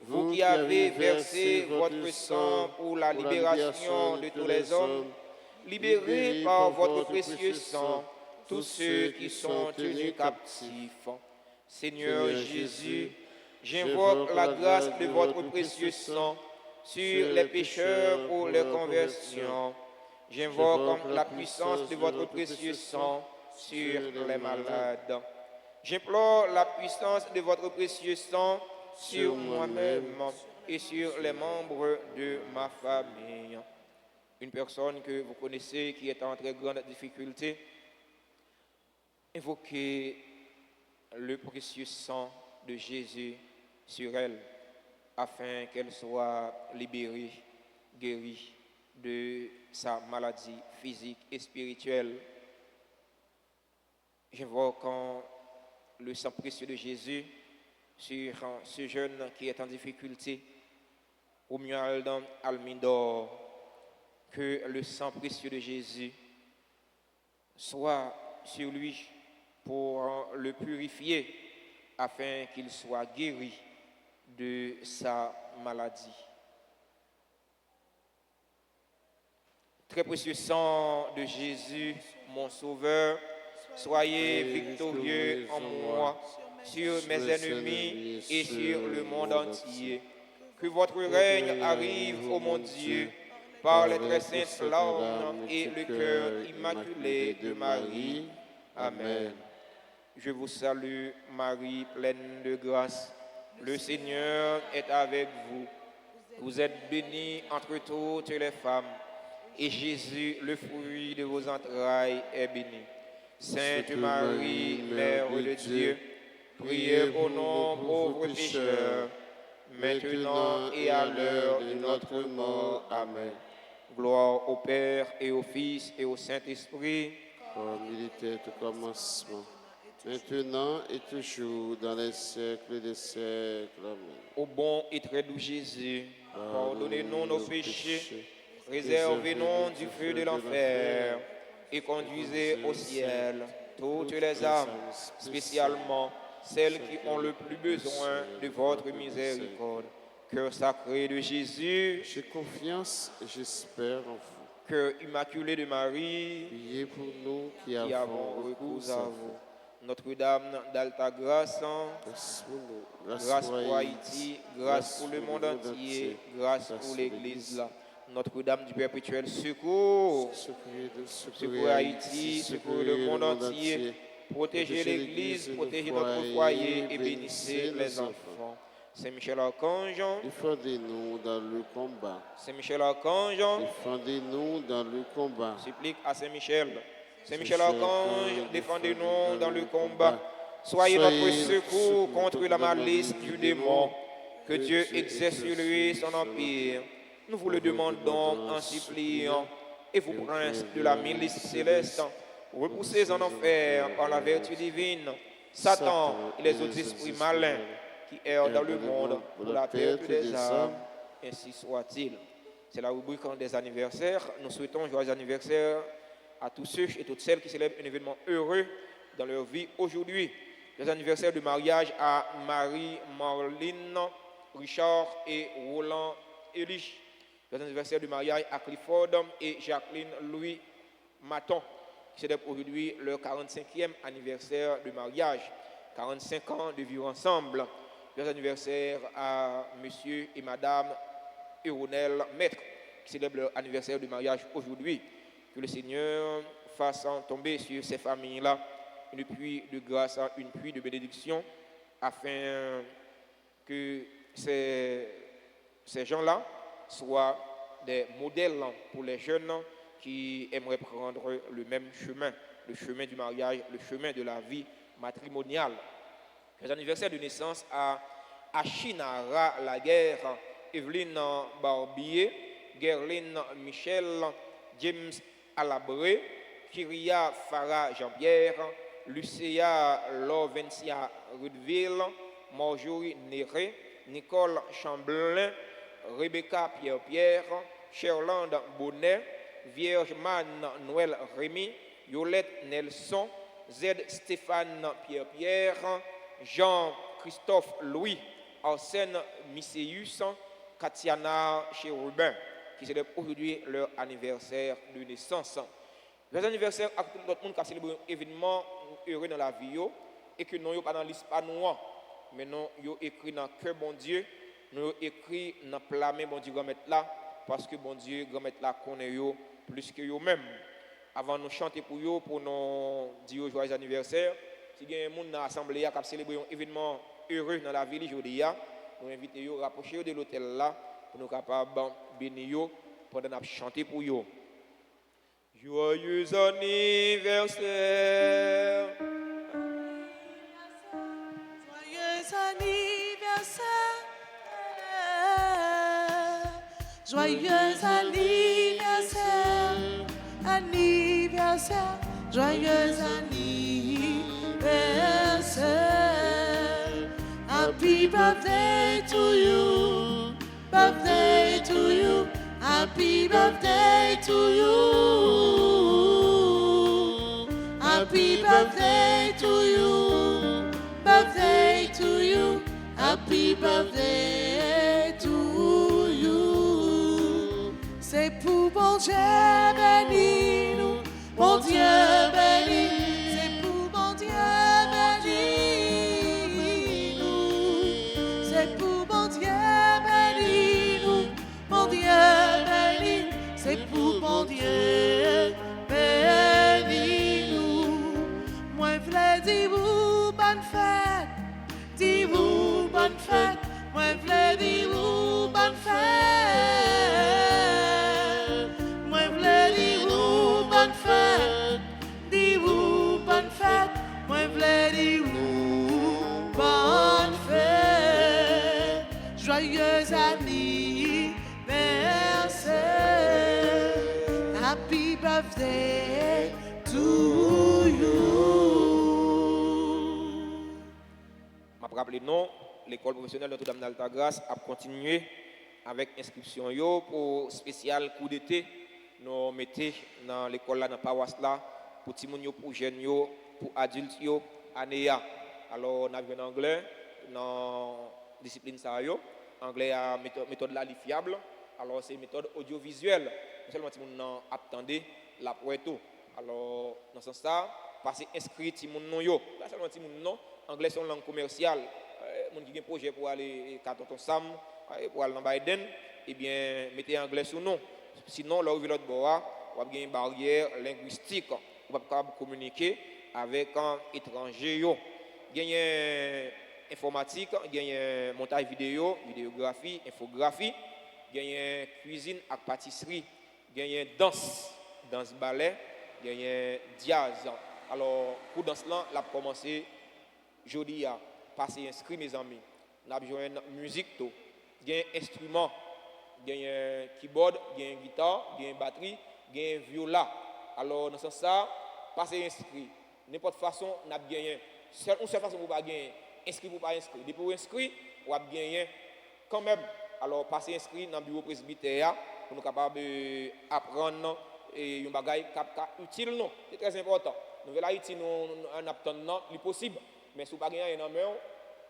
vous qui avez versé votre sang pour la libération de tous les hommes, libérez par votre précieux sang tous ceux qui sont tenus captifs. Seigneur Jésus, j'invoque la grâce de votre précieux sang sur les pécheurs pour leur conversion. J'invoque la puissance de votre précieux sang sur les malades. J'implore la puissance de votre précieux sang sur moi-même et sur les membres de ma famille. Une personne que vous connaissez qui est en très grande difficulté, invoquez le précieux sang de Jésus sur elle afin qu'elle soit libérée, guérie de sa maladie physique et spirituelle. J'invoque le sang précieux de Jésus sur ce jeune qui est en difficulté, Romuald Almindor, que le sang précieux de Jésus soit sur lui pour le purifier afin qu'il soit guéri de sa maladie. Très précieux sang de Jésus, mon Sauveur, soyez victorieux en moi, sur mes ennemis et sur le monde entier. Que votre règne arrive, ô mon Dieu, par les très saintes larmes et le cœur immaculé de Marie. Amen. Je vous salue, Marie, pleine de grâce. Le Seigneur est avec vous. Vous êtes bénie entre toutes les femmes. Et Jésus, le fruit de vos entrailles, est béni. Sainte Marie, Mère de Dieu, priez pour nous pauvres pécheurs, maintenant et à l'heure de notre mort. Amen. Gloire au Père et au Fils et au Saint-Esprit, comme il était au commencement, maintenant et toujours, dans les siècles des siècles. Amen. Au bon et très doux Jésus, pardonnez-nous nos péchés, réservez-nous du feu de l'enfer et conduisez au ciel toutes les âmes, spécialement celles qui ont le plus besoin de votre miséricorde. Cœur sacré de Jésus, J'ai confiance et j'espère en vous. cœur immaculé de Marie, Priez pour nous qui qui avons avons recours recours à à vous. vous. Notre-Dame d'Alta Grâce, grâce pour nous, grâce pour Haïti, grâce pour le monde entier, grâce pour l'Église là. Notre-Dame du Perpétuel Secours, secours Haïti, secours le monde entier, protégez l'Église, protégez notre foyer et bénissez les enfants. Saint-Michel Archange, défendez-nous dans le combat. Saint-Michel Archange, Défendez-nous dans le combat. supplique à Saint-Michel. Saint-Michel Archange, défendez-nous dans le combat. Soyez notre secours contre la malice du démon. Que Dieu exerce sur lui son empire. Nous vous le demandons en suppliant. Et vous, princes de la milice céleste, repoussez en enfer par la vertu divine Satan et les autres esprits malins qui errent dans le monde pour la perte des âmes. Ainsi soit-il. C'est la rubrique des anniversaires. Nous souhaitons joyeux anniversaire à tous ceux et toutes celles qui célèbrent un événement heureux dans leur vie aujourd'hui. Les anniversaires de mariage à Marie-Marlene, Richard et Roland Elich. Les anniversaires de mariage à Clifford et Jacqueline Louis Maton, qui célèbrent aujourd'hui leur 45e anniversaire de mariage. 45 ans de vivre ensemble. Les anniversaires à monsieur et madame Euronel Maître, qui célèbrent leur anniversaire de mariage aujourd'hui. Que le Seigneur fasse tomber sur ces familles-là une pluie de grâce, une pluie de bénédiction, afin que ces gens-là soient des modèles pour les jeunes qui aimeraient prendre le même chemin, le chemin du mariage, le chemin de la vie matrimoniale. Les anniversaires de naissance à Achinara Laguerre, Evelyne Barbier, Gerline Michel, James Alabré, Kyria Farah Jean-Pierre, Lucia Lovencia Rudeville, Marjorie Néré, Nicole Chamberlain, Rebecca Pierre-Pierre, Sherland Bonnet, Vierge Man Noël Rémy, Yolette Nelson, Z Stéphane Pierre-Pierre, Jean-Christophe Louis, Arsène Misséus, Katiana Chérubin, qui célèbrent aujourd'hui leur anniversaire de naissance. Les anniversaires à tout le monde qui a célébré un événement heureux dans la vie et que nous n'avons pas dans la liste pas noire, mais nous avons écrit dans le cœur bon Dieu, nous avons écrit dans le plamé bon Dieu grand là, parce que bon Dieu grand là connaît yo plus que yo même. Avant de nous chanter pour yo, pour nous dire joyeux anniversaire, si il y a un monde dans l'assemblée qui a célébré un événement heureux dans la ville aujourd'hui, nous invitons à rapprocher de l'hôtel là pour nous capables de bénir pendant qu'on chanter pour eux. Joyeux anniversaire. Joyeux anniversaire. Joyeux anniversaire. Anniversaire. Joyeux anniversaire. Happy birthday to you. Birthday to you. Happy birthday to you. Happy birthday to you. Birthday to you. Happy birthday to you. C'est pour bon Dieu béni nous. Bon Dieu béni. C'est pour bon Dieu béni nous. C'est pour bon Dieu béni nous. Bon Dieu béni. C'est pour bon Dieu béni nous. Moi v'lais dire vous bonne fête. Dis-vous bonne fête. Moi v'lais dire vous bonne fête. Moi v'lais dire vous bonne fête. Dis-vous bonne fête. Moi v'lais dire vous bonne fête. Joyeux anniversaire. Happy birthday to you. Je vais rappeler non, l'école professionnelle Notre-Dame d'Alta Grâce a continué avec inscription yo pour spécial coup d'été. Nous mettons dans l'école là, dans la paroisse là, pour les gens, pour les jeunes, pour les adultes, année. Alors, on a vu en anglais, dans la discipline ça, anglais a méthode là, fiable. Alors, c'est une méthode audiovisuelle. Seulement, si on attendait la poète. Alors, dans ce sens-là, passer inscrit ti moun non yo. Pas seulement ti moun non, anglais son langue commerciale. Moun qui gen projet pour aller Katonton Sam, pour aller dans Biden, eh bien mettez anglais sous nom. Sinon là où l'autre bois, on a une barrière linguistique, on va pas communiquer avec un étranger yo. Gagne informatique, gagne montage vidéo, vidéographie, infographie, gagne cuisine et pâtisserie, gagne danse ballet, gagne jazz. Alors pour danse là, l'a commencé jeudi à passer inscrit mes amis. N'a besoin musique tout, gagne instrument, gagne keyboard, gagne guitare, gagne batterie, gagne viola. Alors dans ce sens ça, passer inscrit. N'importe façon n'a gagné. Une seule façon pour pas gagner, inscrit pour pas inscrit. Depuis pour inscrit, on a gagné quand même. Alors passer inscrit dans le bureau presbytère pour nous capable apprendre et un bagage utile non. C'est très important. Nous voulons Haïti nous en attendant le possible. Mais si vous pas gagner dans main,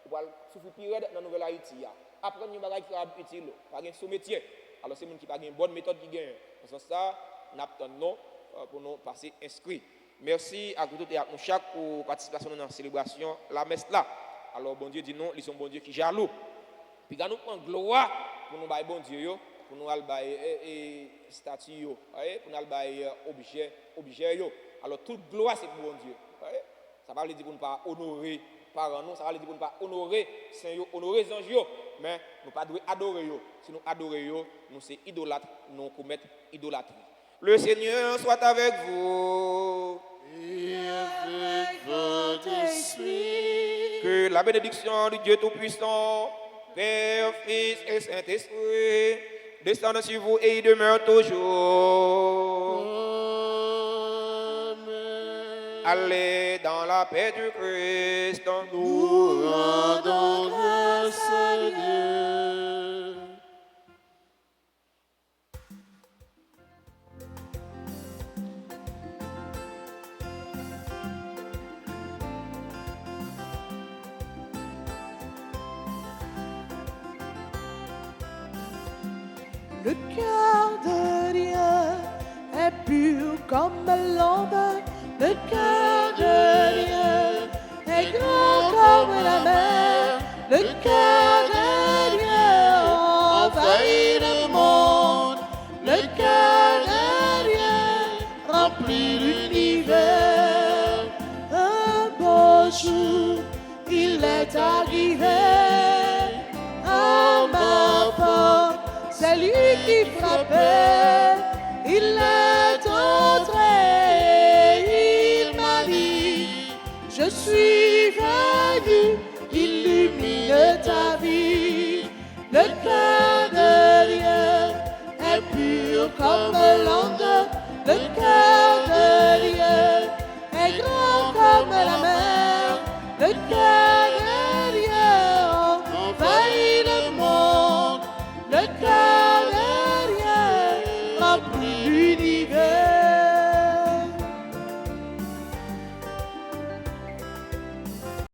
vous va souffrir pire dans nouvelle Haïti. Apprendre un bagage qui est utile, pas gagner sous métier. Alors c'est monde qui pas une bonne méthode qui gagne. Dans ce sens, nous attendons pour nous passer inscrit. Merci à vous tous et à nous chaque pour participation dans la célébration la messe là. Alors bon Dieu dit non, ils sont bon Dieu qui jaloux. Puis quand nous prenons gloire pour nous bailler bon Dieu pour nous bailler statue pour nous bailler objet yo. Alors toute gloire c'est pour bon Dieu. Ça va veut dire pour ne pas honorer parents nous, ça va veut dire pour ne pas honorer saint yo, honorer les anges yo, mais nous pas doit adorer yo. Si nous adorer yo, nous c'est idolâtre, nous commettre idolâtrie. Le Seigneur soit avec vous. Et avec votre esprit. Que la bénédiction du Dieu Tout-Puissant, Père, Fils et Saint-Esprit, descende sur vous et y demeure toujours. Amen. Allez dans la paix du Christ. Nous rendons grâce à Dieu. Le cœur de Dieu est pur comme l'ombre. Le cœur de Dieu est grand comme la mer. Le cœur de Dieu envahit le monde. Le cœur de Dieu remplit l'univers. Un beau jour, il est arrivé à ma porte. C'est lui qui frappait, il est entré, il m'a dit, je suis venu, illumine ta vie. Le cœur de Dieu est pur comme l'onde, le cœur de Dieu est grand comme la mer, le cœur de Dieu envahit le monde, le cœur